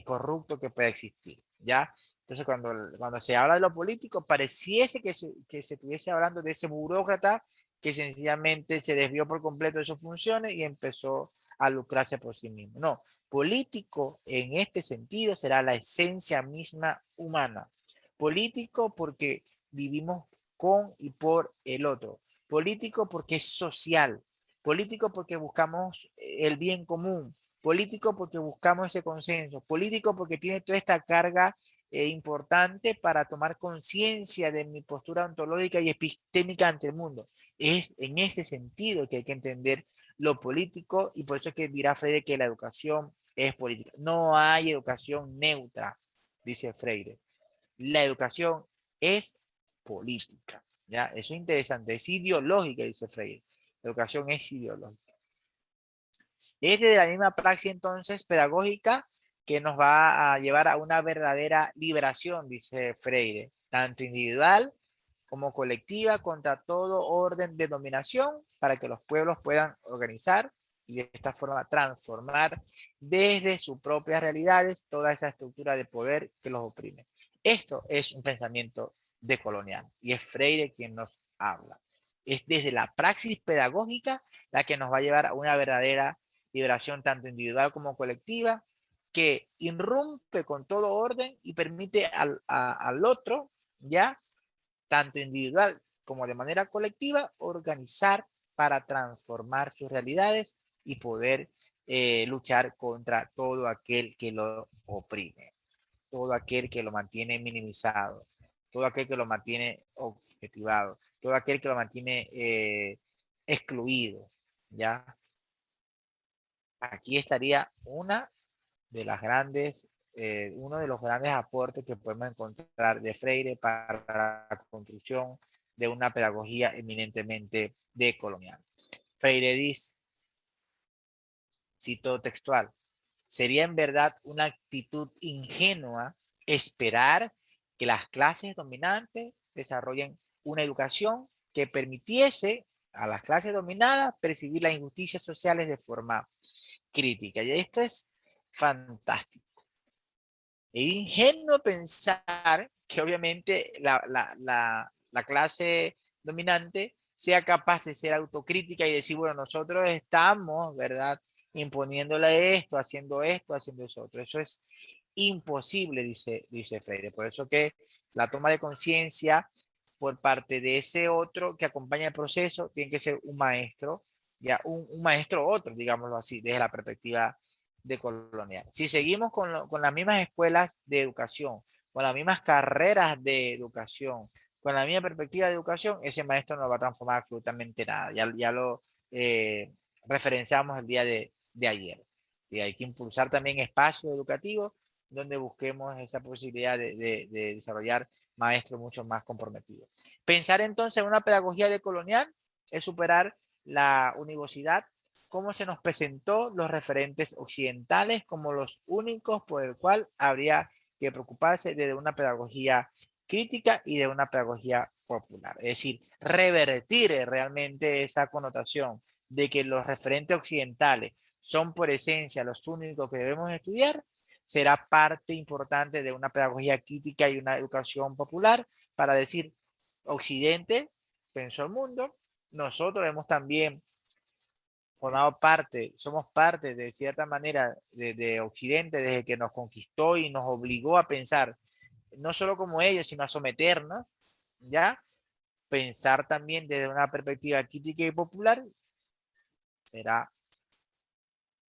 A: corrupto que pueda existir, ¿ya? Entonces, cuando se habla de lo político, pareciese que se estuviese hablando de ese burócrata que sencillamente se desvió por completo de sus funciones y empezó a lucrarse por sí mismo. No, político en este sentido será la esencia misma humana. Político porque vivimos con y por el otro. Político porque es social. Político porque buscamos el bien común. Político porque buscamos ese consenso. Político porque tiene toda esta carga importante para tomar conciencia de mi postura ontológica y epistémica ante el mundo. Es en ese sentido que hay que entender lo político y por eso es que dirá Freire que la educación es política. No hay educación neutra, dice Freire. La educación es política. ¿Ya? Eso es interesante, es ideológica, dice Freire. La educación es ideológica. Es de la misma praxis entonces pedagógica que nos va a llevar a una verdadera liberación, dice Freire, tanto individual como colectiva contra todo orden de dominación para que los pueblos puedan organizar y de esta forma transformar desde sus propias realidades toda esa estructura de poder que los oprime. Esto es un pensamiento decolonial y es Freire quien nos habla. Es desde la praxis pedagógica la que nos va a llevar a una verdadera liberación tanto individual como colectiva, que irrumpe con todo orden y permite al otro, ya, tanto individual como de manera colectiva, organizar para transformar sus realidades y poder luchar contra todo aquel que lo oprime, todo aquel que lo mantiene minimizado, todo aquel que lo mantiene objetivado, todo aquel que lo mantiene excluido, ¿ya? Aquí estaría uno de los grandes aportes que podemos encontrar de Freire para la construcción de una pedagogía eminentemente decolonial. Freire dice, cito textual, sería en verdad una actitud ingenua esperar que las clases dominantes desarrollen una educación que permitiese a las clases dominadas percibir las injusticias sociales de forma crítica. Y esto es fantástico. Es ingenuo pensar que obviamente la clase dominante sea capaz de ser autocrítica y decir, bueno, nosotros estamos, ¿verdad? Imponiéndole esto, haciendo eso otro. Eso es imposible, dice Freire. Por eso que la toma de conciencia por parte de ese otro que acompaña el proceso tiene que ser un maestro, ya un maestro otro, digámoslo así, desde la perspectiva de colonial. Si seguimos con las mismas escuelas de educación, con las mismas carreras de educación, con la misma perspectiva de educación, ese maestro no va a transformar absolutamente nada. Ya lo referenciamos el día de ayer. Y hay que impulsar también espacios educativos donde busquemos esa posibilidad de desarrollar maestros mucho más comprometidos. Pensar entonces en una pedagogía decolonial es superar la universidad, cómo se nos presentó los referentes occidentales como los únicos por el cual habría que preocuparse de una pedagogía crítica y de una pedagogía popular. Es decir, revertir realmente esa connotación de que los referentes occidentales son por esencia los únicos que debemos estudiar, será parte importante de una pedagogía crítica y una educación popular para decir, Occidente pensó el mundo, nosotros hemos también formado parte, somos parte de cierta manera de Occidente desde que nos conquistó y nos obligó a pensar, no solo como ellos, sino a someternos, ¿ya? Pensar también desde una perspectiva crítica y popular será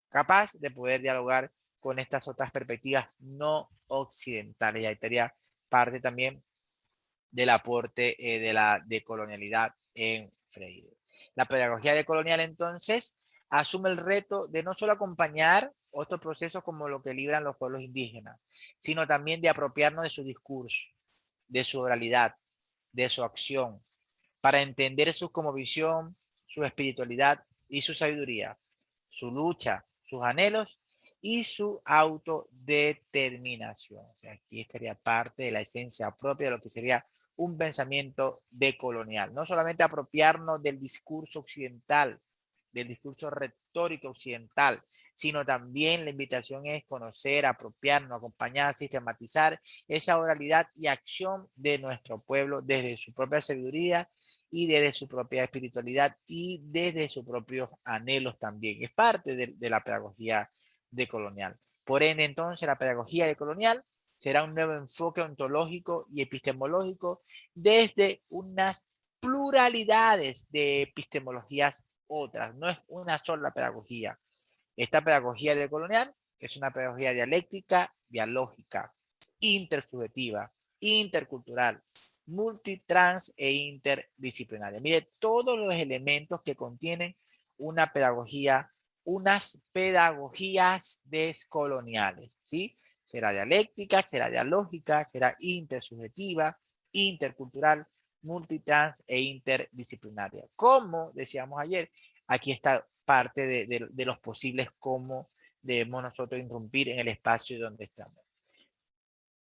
A: capaz de poder dialogar con estas otras perspectivas no occidentales. Y ahí estaría parte también del aporte de la decolonialidad en Freire. La pedagogía decolonial entonces asume el reto de no solo acompañar otros procesos como lo que libran los pueblos indígenas, sino también de apropiarnos de su discurso, de su oralidad, de su acción, para entender su cosmovisión, su espiritualidad y su sabiduría, su lucha, sus anhelos y su autodeterminación. O sea, aquí estaría parte de la esencia propia de lo que sería un pensamiento decolonial. No solamente apropiarnos del discurso occidental, del discurso retórico occidental, sino también la invitación es conocer, apropiarnos, acompañar, sistematizar esa oralidad y acción de nuestro pueblo desde su propia sabiduría y desde su propia espiritualidad y desde sus propios anhelos también. Es parte de la pedagogía decolonial. Por ende, entonces, la pedagogía decolonial será un nuevo enfoque ontológico y epistemológico desde unas pluralidades de epistemologías otras. No es una sola pedagogía. Esta pedagogía decolonial es una pedagogía dialéctica, dialógica, intersubjetiva, intercultural, multitrans e interdisciplinaria. Mire, todos los elementos que contienen una pedagogía, unas pedagogías descoloniales, ¿sí? Será dialéctica, será dialógica, será intersubjetiva, intercultural, multitrans e interdisciplinaria. Como decíamos ayer, aquí está parte de los posibles cómo debemos nosotros irrumpir en el espacio donde estamos.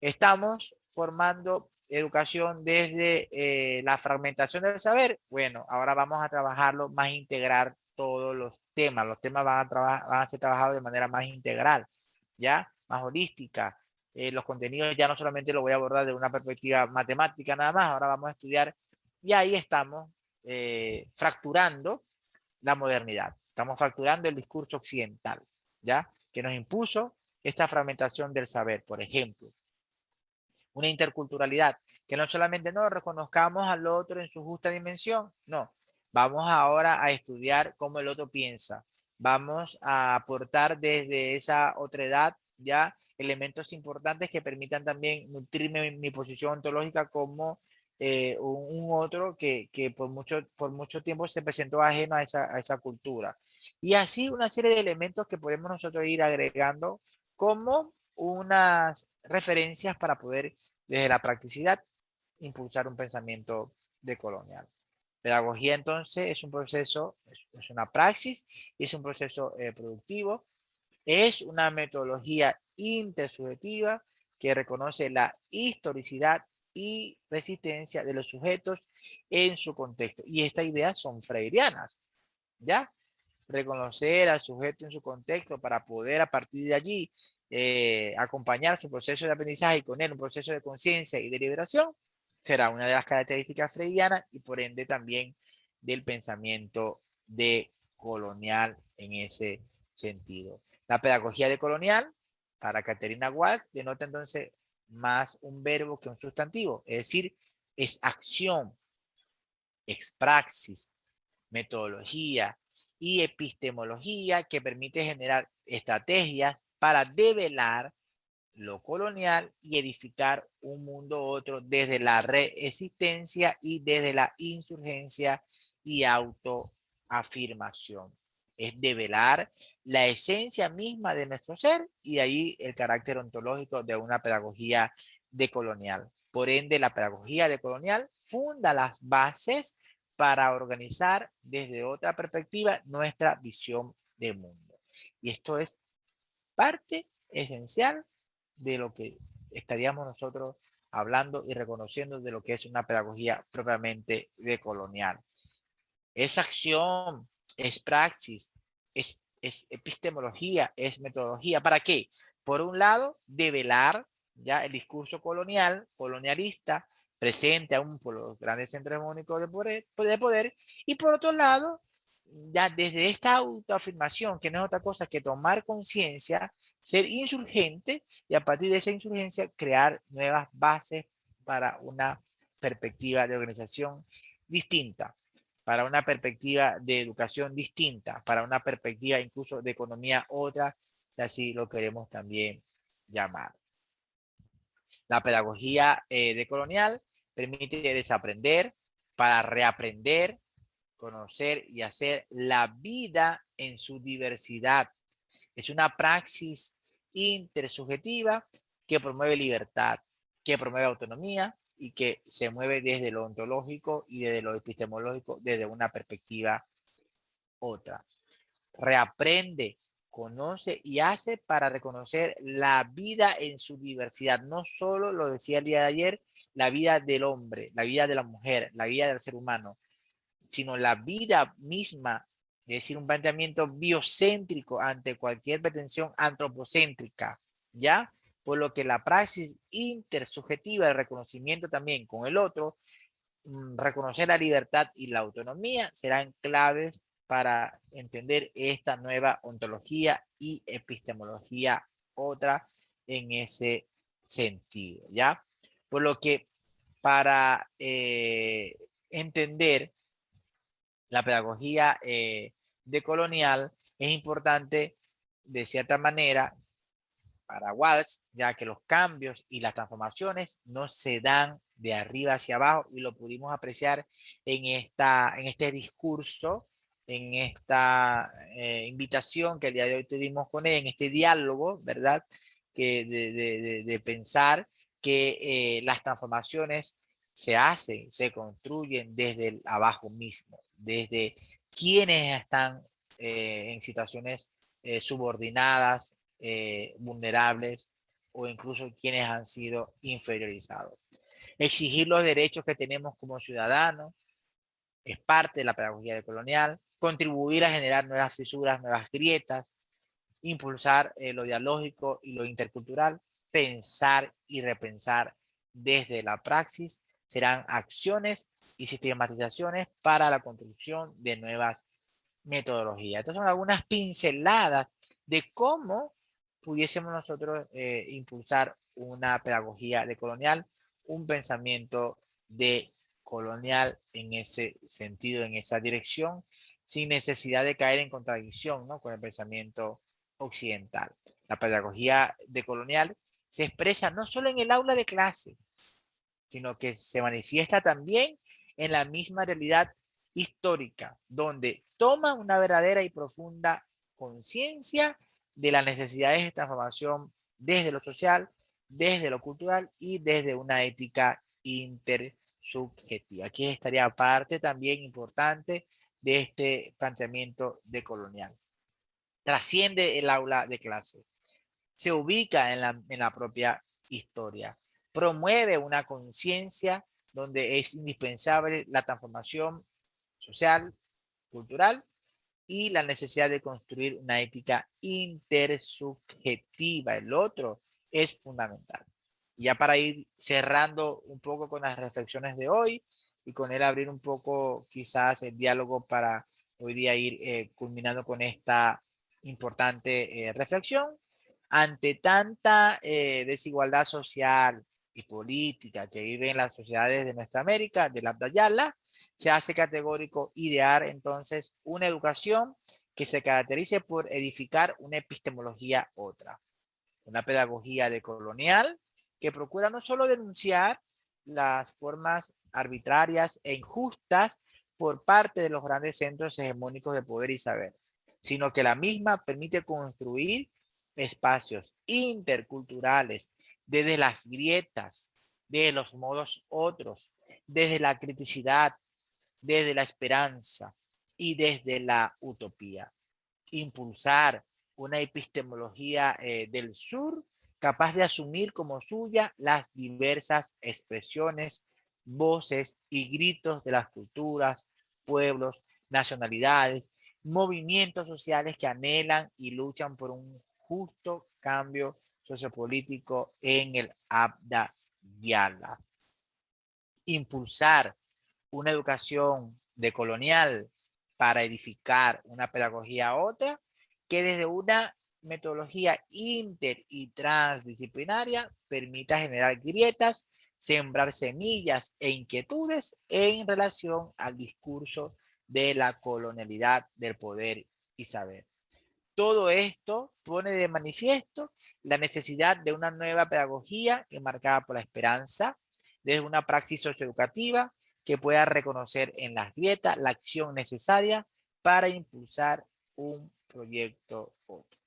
A: Estamos formando educación desde la fragmentación del saber. Bueno, ahora vamos a trabajarlo más integrar todos los temas. Los temas van a ser trabajados de manera más integral, ¿ya? Más holística. Los contenidos ya no solamente lo voy a abordar de una perspectiva matemática nada más, ahora vamos a estudiar y ahí estamos fracturando la modernidad. Estamos fracturando el discurso occidental, ¿ya? Que nos impuso esta fragmentación del saber, por ejemplo. Una interculturalidad, que no solamente no reconozcamos al otro en su justa dimensión, no. Vamos ahora a estudiar cómo el otro piensa. Vamos a aportar desde esa otredad ya elementos importantes que permitan también nutrirme mi posición ontológica como un otro que por mucho tiempo se presentó ajeno a esa cultura. Y así una serie de elementos que podemos nosotros ir agregando como unas referencias para poder, desde la practicidad, impulsar un pensamiento decolonial. Pedagogía, entonces, es un proceso, es una praxis y es un proceso productivo. Es una metodología intersubjetiva que reconoce la historicidad y resistencia de los sujetos en su contexto. Y estas ideas son freirianas, ¿ya? Reconocer al sujeto en su contexto para poder a partir de allí acompañar su proceso de aprendizaje y con él un proceso de conciencia y de liberación, será una de las características freudianas y por ende también del pensamiento decolonial en ese sentido. La pedagogía decolonial, para Caterina Walsh, denota entonces más un verbo que un sustantivo, es decir, es acción, es praxis, metodología y epistemología que permite generar estrategias para develar lo colonial y edificar un mundo otro desde la reexistencia y desde la insurgencia y autoafirmación. Es develar la esencia misma de nuestro ser y de ahí el carácter ontológico de una pedagogía decolonial. Por ende, la pedagogía decolonial funda las bases para organizar desde otra perspectiva nuestra visión de mundo. Y esto es parte esencial de lo que estaríamos nosotros hablando y reconociendo de lo que es una pedagogía propiamente decolonial. Es acción, es praxis, es epistemología, es metodología. ¿Para qué? Por un lado, develar ya el discurso colonialista, presente aún por los grandes centros hegemónicos de poder, y por otro lado, ya desde esta autoafirmación, que no es otra cosa que tomar conciencia, ser insurgente y a partir de esa insurgencia crear nuevas bases para una perspectiva de organización distinta, para una perspectiva de educación distinta, para una perspectiva incluso de economía otra, si así lo queremos también llamar. La pedagogía decolonial permite desaprender para reaprender, conocer y hacer la vida en su diversidad. Es una praxis intersubjetiva que promueve libertad, que promueve autonomía y que se mueve desde lo ontológico y desde lo epistemológico, desde una perspectiva otra. Reaprende, conoce y hace para reconocer la vida en su diversidad. No solo, lo decía el día de ayer, la vida del hombre, la vida de la mujer, la vida del ser humano, sino la vida misma es decir, un planteamiento biocéntrico ante cualquier pretensión antropocéntrica, ¿ya? Por lo que la praxis intersubjetiva de reconocimiento también con el otro, reconocer la libertad y la autonomía serán claves para entender esta nueva ontología y epistemología otra en ese sentido, ¿ya? Por lo que para entender la pedagogía decolonial es importante, de cierta manera, para Walsh, ya que los cambios y las transformaciones no se dan de arriba hacia abajo y lo pudimos apreciar en este discurso, en esta invitación que el día de hoy tuvimos con él, en este diálogo, ¿verdad? Que de pensar que las transformaciones se hacen, se construyen desde el abajo mismo, desde quienes están en situaciones subordinadas, vulnerables o incluso quienes han sido inferiorizados. Exigir los derechos que tenemos como ciudadanos es parte de la pedagogía decolonial, contribuir a generar nuevas fisuras, nuevas grietas, impulsar lo dialógico y lo intercultural, pensar y repensar desde la praxis, serán acciones y sistematizaciones para la construcción de nuevas metodologías. Estas son algunas pinceladas de cómo pudiésemos nosotros impulsar una pedagogía decolonial, un pensamiento decolonial en ese sentido, en esa dirección, sin necesidad de caer en contradicción, ¿no?, con el pensamiento occidental. La pedagogía decolonial se expresa no solo en el aula de clase, sino que se manifiesta también en la misma realidad histórica, donde toma una verdadera y profunda conciencia de las necesidades de transformación desde lo social, desde lo cultural y desde una ética intersubjetiva. Aquí estaría parte también importante de este planteamiento decolonial. Trasciende el aula de clase, se ubica en la propia historia, promueve una conciencia donde es indispensable la transformación social, cultural y la necesidad de construir una ética intersubjetiva. El otro es fundamental. Ya para ir cerrando un poco con las reflexiones de hoy y con él abrir un poco quizás el diálogo para hoy día ir culminando con esta importante reflexión. Ante tanta desigualdad social y política que viven las sociedades de nuestra América, de la Yala, se hace categórico idear entonces una educación que se caracterice por edificar una epistemología otra, una pedagogía decolonial que procura no solo denunciar las formas arbitrarias e injustas por parte de los grandes centros hegemónicos de poder y saber, sino que la misma permite construir espacios interculturales desde las grietas, de los modos otros, desde la criticidad, desde la esperanza y desde la utopía. Impulsar una epistemología del sur capaz de asumir como suya las diversas expresiones, voces y gritos de las culturas, pueblos, nacionalidades, movimientos sociales que anhelan y luchan por un justo cambio sociopolítico en el Abya Yala. Impulsar una educación decolonial para edificar una pedagogía otra que desde una metodología inter y transdisciplinaria permita generar grietas, sembrar semillas e inquietudes en relación al discurso de la colonialidad del poder y saber. Todo esto pone de manifiesto la necesidad de una nueva pedagogía enmarcada por la esperanza, desde una praxis socioeducativa que pueda reconocer en las grietas la acción necesaria para impulsar un proyecto otro.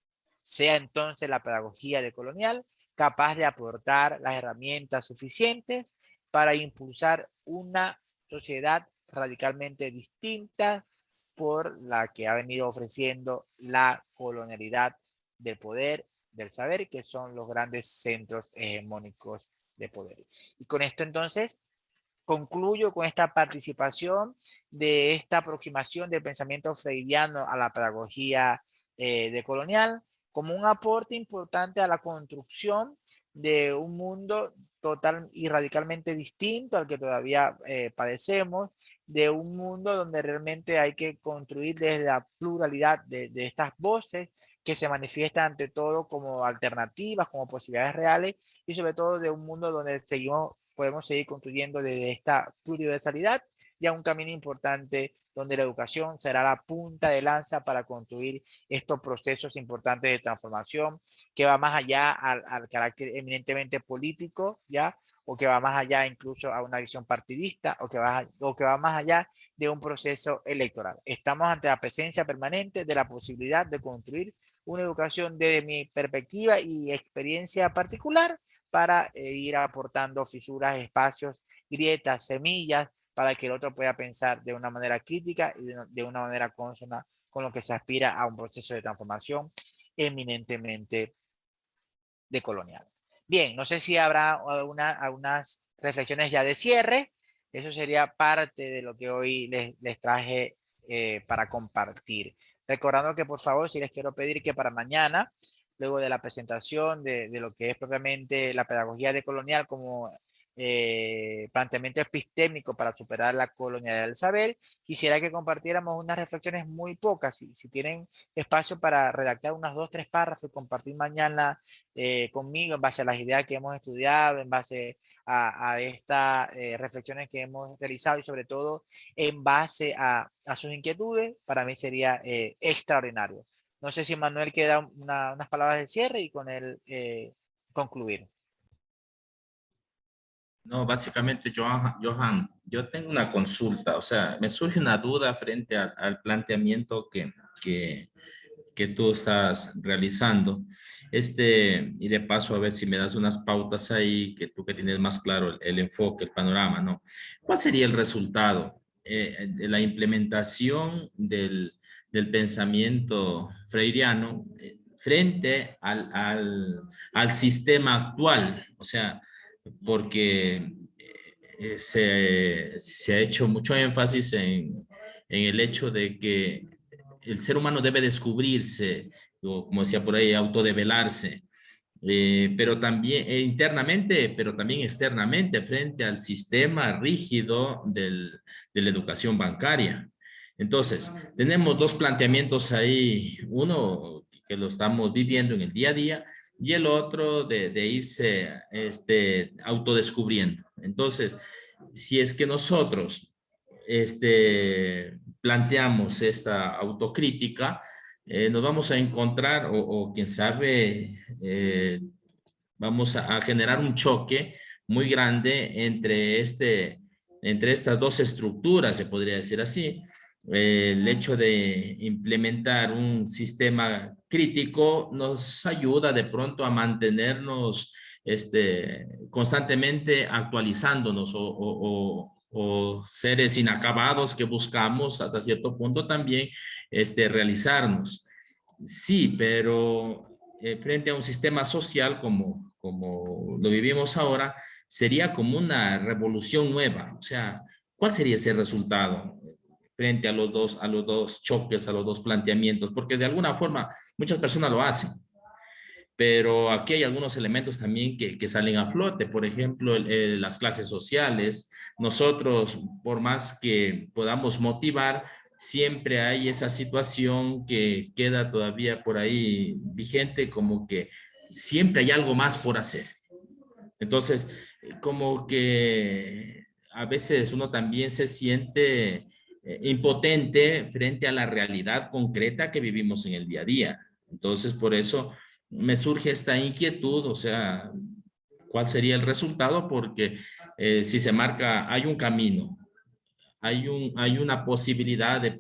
A: Sea entonces la pedagogía decolonial capaz de aportar las herramientas suficientes para impulsar una sociedad radicalmente distinta por la que ha venido ofreciendo la colonialidad del poder, del saber, que son los grandes centros hegemónicos de poder. Y con esto entonces concluyo con esta participación de esta aproximación del pensamiento freudiano a la pedagogía decolonial como un aporte importante a la construcción de un mundo total y radicalmente distinto al que todavía padecemos, de un mundo donde realmente hay que construir desde la pluralidad de estas voces que se manifiestan ante todo como alternativas, como posibilidades reales, y sobre todo de un mundo donde podemos seguir construyendo desde esta pluriversalidad ya un camino importante donde la educación será la punta de lanza para construir estos procesos importantes de transformación que va más allá al carácter eminentemente político, ¿ya? O que va más allá incluso a una visión partidista o que va más allá de un proceso electoral. Estamos ante la presencia permanente de la posibilidad de construir una educación desde mi perspectiva y experiencia particular para ir aportando fisuras, espacios, grietas, semillas, para que el otro pueda pensar de una manera crítica y de una manera consona con lo que se aspira a un proceso de transformación eminentemente decolonial. Bien, no sé si habrá algunas reflexiones ya de cierre. Eso sería parte de lo que hoy les traje para compartir. Recordando que por favor, si les quiero pedir que para mañana, luego de la presentación de lo que es propiamente la pedagogía decolonial como planteamiento epistémico para superar la colonialidad del saber, quisiera que compartiéramos unas reflexiones muy pocas. Si tienen espacio para redactar unas 2 o 3 párrafos y compartir mañana conmigo en base a las ideas que hemos estudiado, en base a estas reflexiones que hemos realizado y sobre todo en base a sus inquietudes, para mí sería extraordinario. No sé si Manuel queda unas palabras de cierre y con él concluir.
B: No, básicamente, Johan, yo tengo una consulta, o sea, me surge una duda frente al planteamiento que tú estás realizando. Y de paso, a ver si me das unas pautas ahí, que tú que tienes más claro el enfoque, el panorama, ¿no? ¿Cuál sería el resultado de la implementación del pensamiento freiriano frente al sistema actual? O sea, porque se ha hecho mucho énfasis en el hecho de que el ser humano debe descubrirse, o como decía por ahí, autodevelarse, pero también internamente, pero también externamente, frente al sistema rígido de la educación bancaria. Entonces, tenemos dos planteamientos ahí, uno que lo estamos viviendo en el día a día, y el otro de irse autodescubriendo. Entonces, si es que nosotros planteamos esta autocrítica, nos vamos a encontrar, o quién sabe, vamos a generar un choque muy grande entre estas dos estructuras, se podría decir así. El hecho de implementar un sistema crítico nos ayuda de pronto a mantenernos constantemente actualizándonos o seres inacabados que buscamos hasta cierto punto también realizarnos. Sí, pero frente a un sistema social como lo vivimos ahora, sería como una revolución nueva. O sea, ¿cuál sería ese resultado frente a los dos choques, a los dos planteamientos? Porque de alguna forma muchas personas lo hacen, pero aquí hay algunos elementos también que salen a flote. Por ejemplo, las clases sociales. Nosotros, por más que podamos motivar, siempre hay esa situación que queda todavía por ahí vigente, como que siempre hay algo más por hacer. Entonces, como que a veces uno también se siente impotente frente a la realidad concreta que vivimos en el día a día. Entonces, por eso me surge esta inquietud, o sea, ¿cuál sería el resultado? Porque si se marca, hay un camino, hay una posibilidad de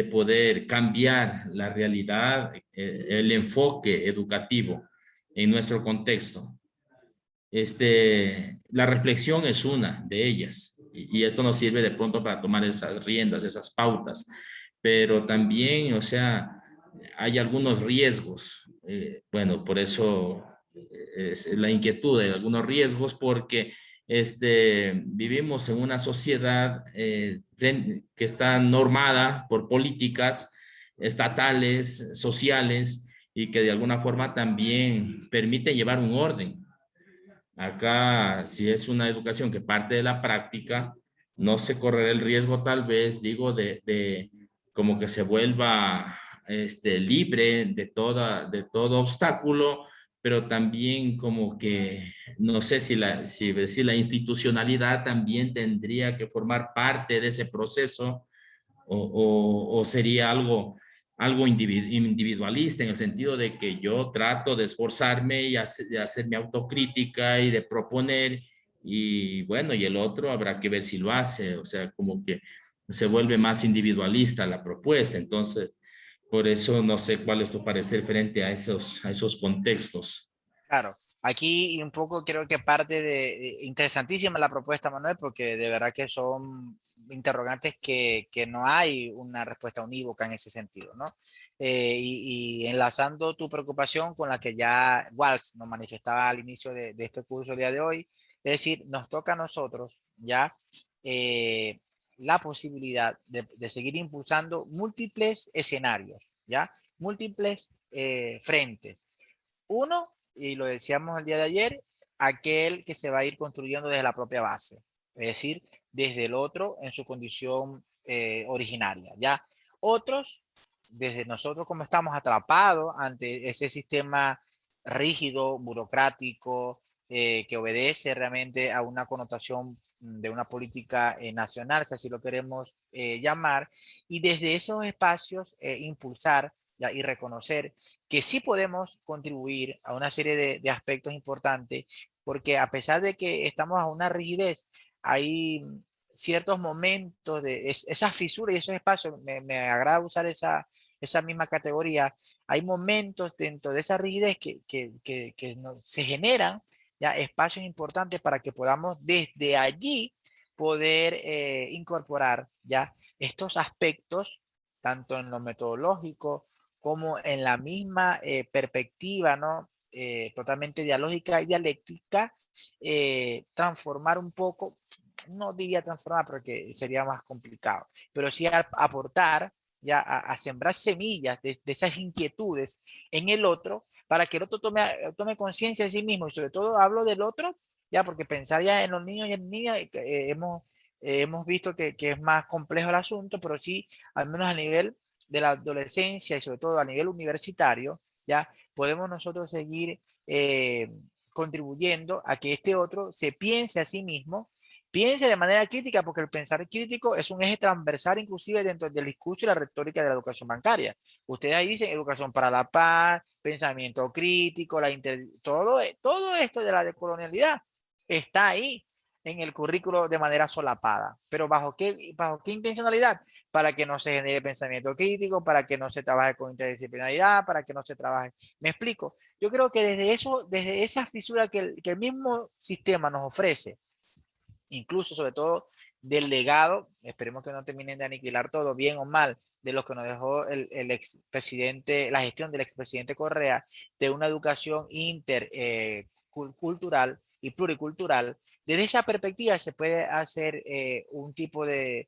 B: poder cambiar la realidad, el enfoque educativo en nuestro contexto. La reflexión es una de ellas y esto nos sirve de pronto para tomar esas riendas, esas pautas, pero también, o sea, hay algunos riesgos. Bueno, por eso es la inquietud de algunos riesgos, porque vivimos en una sociedad que está normada por políticas estatales, sociales, y que de alguna forma también permite llevar un orden. Acá, si es una educación que parte de la práctica, no se corre el riesgo tal vez, digo, de como que se vuelva libre de todo obstáculo, pero también como que no sé si la institucionalidad también tendría que formar parte de ese proceso o sería algo individualista en el sentido de que yo trato de esforzarme y de hacer mi autocrítica y de proponer y bueno, y el otro habrá que ver si lo hace, o sea, como que se vuelve más individualista la propuesta. Entonces, por eso no sé cuál es tu parecer frente a esos contextos.
A: Claro, aquí y un poco creo que parte interesantísima la propuesta, Manuel, porque de verdad que son interrogantes que no hay una respuesta unívoca en ese sentido, ¿no? Y enlazando tu preocupación con la que ya Walsh nos manifestaba al inicio de este curso el día de hoy, es decir, nos toca a nosotros ya eh, la posibilidad de seguir impulsando múltiples escenarios, ¿ya? Múltiples frentes. Uno, y lo decíamos el día de ayer, aquel que se va a ir construyendo desde la propia base, es decir, desde el otro en su condición originaria, ¿ya? Otros, desde nosotros como estamos atrapados ante ese sistema rígido, burocrático, que obedece realmente a una connotación de una política nacional, si así lo queremos llamar, y desde esos espacios impulsar ¿ya? Y reconocer que sí podemos contribuir a una serie de aspectos importantes, porque a pesar de que estamos a una rigidez, hay ciertos momentos de esas fisuras y esos espacios, me agrada usar esa misma categoría, hay momentos dentro de esa rigidez que se generan ya espacios importantes para que podamos desde allí poder incorporar ya estos aspectos, tanto en lo metodológico, como en la misma perspectiva, ¿no? Totalmente dialógica y dialéctica, transformar un poco, no diría transformar porque sería más complicado, pero sí aportar, ya a sembrar semillas de esas inquietudes en el otro, para que el otro tome conciencia de sí mismo, y sobre todo hablo del otro, ya porque pensar ya en los niños y en niñas, hemos visto que es más complejo el asunto, pero sí, al menos a nivel de la adolescencia y sobre todo a nivel universitario, ya podemos nosotros seguir contribuyendo a que este otro se piense a sí mismo, piense de manera crítica, porque el pensar crítico es un eje transversal inclusive dentro del discurso y la retórica de la educación bancaria. Ustedes ahí dicen educación para la paz, pensamiento crítico, todo esto de la decolonialidad está ahí en el currículo de manera solapada. Pero bajo qué intencionalidad? Para que no se genere pensamiento crítico, para que no se trabaje con interdisciplinaridad, para que no se trabaje. ¿Me explico? Yo creo que desde esa fisura que el mismo sistema nos ofrece, incluso sobre todo del legado, esperemos que no terminen de aniquilar todo, bien o mal, de lo que nos dejó el expresidente, la gestión del expresidente Correa, de una educación intercultural y pluricultural. Desde esa perspectiva se puede hacer un tipo de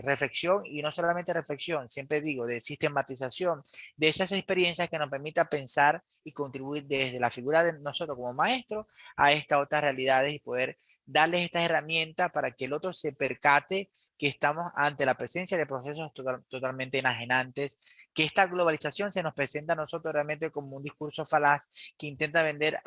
A: reflexión, y no solamente reflexión, siempre digo, de sistematización de esas experiencias que nos permita pensar y contribuir desde la figura de nosotros como maestros a estas otras realidades y poder darles estas herramientas para que el otro se percate que estamos ante la presencia de procesos totalmente enajenantes, que esta globalización se nos presenta a nosotros realmente como un discurso falaz que intenta vender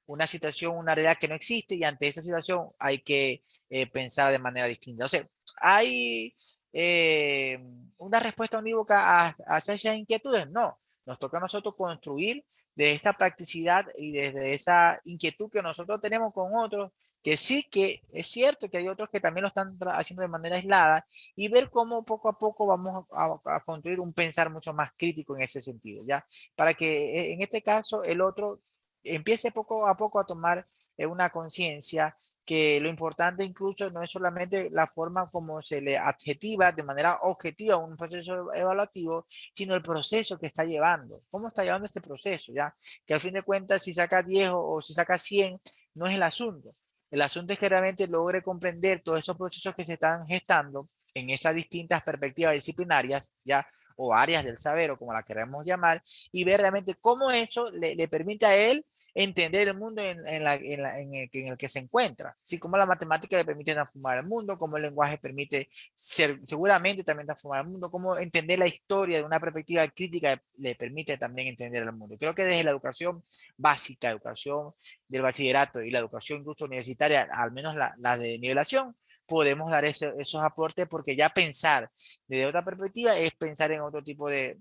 A: una situación, una realidad que no existe, y ante esa situación hay que pensar de manera distinta. O sea, hay eh, una respuesta unívoca hacia esas inquietudes. No, nos toca a nosotros construir de esta practicidad y desde esa inquietud que nosotros tenemos con otros, que sí que es cierto que hay otros que también lo están haciendo de manera aislada, y ver cómo poco a poco vamos a construir un pensar mucho más crítico en ese sentido, ¿ya? Para que en este caso el otro empiece poco a poco a tomar una conciencia que lo importante incluso no es solamente la forma como se le adjetiva de manera objetiva un proceso evaluativo, sino el proceso que está llevando, cómo está llevando este proceso, ¿ya? Que al fin de cuentas, si saca 10 o si saca 100, no es el asunto. El asunto es que realmente logre comprender todos esos procesos que se están gestando en esas distintas perspectivas disciplinarias, ya, o áreas del saber, o como la queremos llamar, y ver realmente cómo eso le permite a él entender el mundo en el que se encuentra. Así como la matemática le permite transformar el mundo, como el lenguaje permite seguramente también transformar el mundo, como entender la historia de una perspectiva crítica le permite también entender el mundo. Creo que desde la educación básica, educación del bachillerato y la educación incluso universitaria, al menos la de nivelación, podemos dar esos aportes, porque ya pensar desde otra perspectiva es pensar en otro tipo de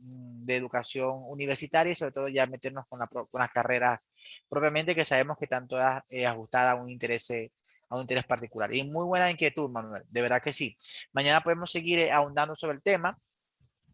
A: educación universitaria, y sobre todo ya meternos con las carreras propiamente, que sabemos que están todas ajustadas a un interés particular. Y muy buena inquietud, Manuel, de verdad que sí. Mañana podemos seguir ahondando sobre el tema.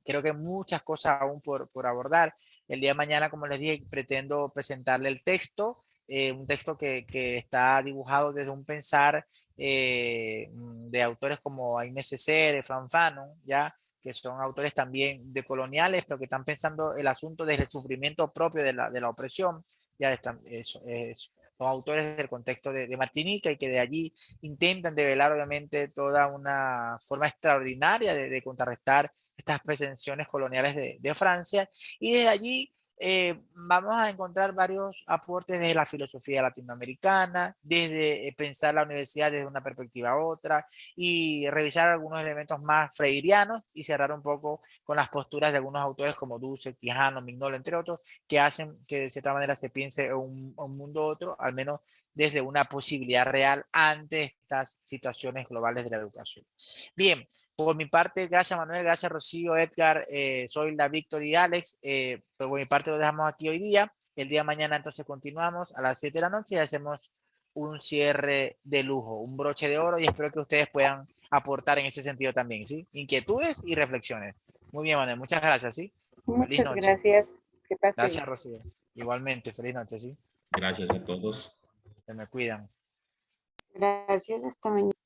A: Creo que muchas cosas aún por abordar. El día de mañana, como les dije, pretendo presentarle el texto, un texto que está dibujado desde un pensar de autores como Aimé Césaire, Franz Fanon, ya, que son autores también decoloniales, pero que están pensando el asunto desde el sufrimiento propio de la opresión. Ya están, son autores del contexto de Martinica, y que de allí intentan develar obviamente toda una forma extraordinaria de contrarrestar estas pretensiones coloniales de Francia, y desde allí vamos a encontrar varios aportes desde la filosofía latinoamericana, desde pensar la universidad desde una perspectiva a otra, y revisar algunos elementos más freirianos, y cerrar un poco con las posturas de algunos autores como Dussek, Quijano, Mignolo, entre otros, que hacen que de cierta manera se piense un mundo otro, al menos desde una posibilidad real ante estas situaciones globales de la educación. Bien, por mi parte, gracias Manuel, gracias Rocío, Edgar, soy la Víctor y Alex. Por mi parte lo dejamos aquí hoy día. El día de mañana entonces continuamos a las 7 de la noche y hacemos un cierre de lujo, un broche de oro, y espero que ustedes puedan aportar en ese sentido también, ¿sí? Inquietudes y reflexiones. Muy bien, Manuel, muchas gracias, ¿sí? Feliz
D: Muchas
A: noche.
D: gracias. Que pase
A: Gracias,
D: bien.
A: Rocío. Igualmente, feliz noche, ¿sí?
B: Gracias a todos.
A: Se me cuidan.
D: Gracias, hasta mañana.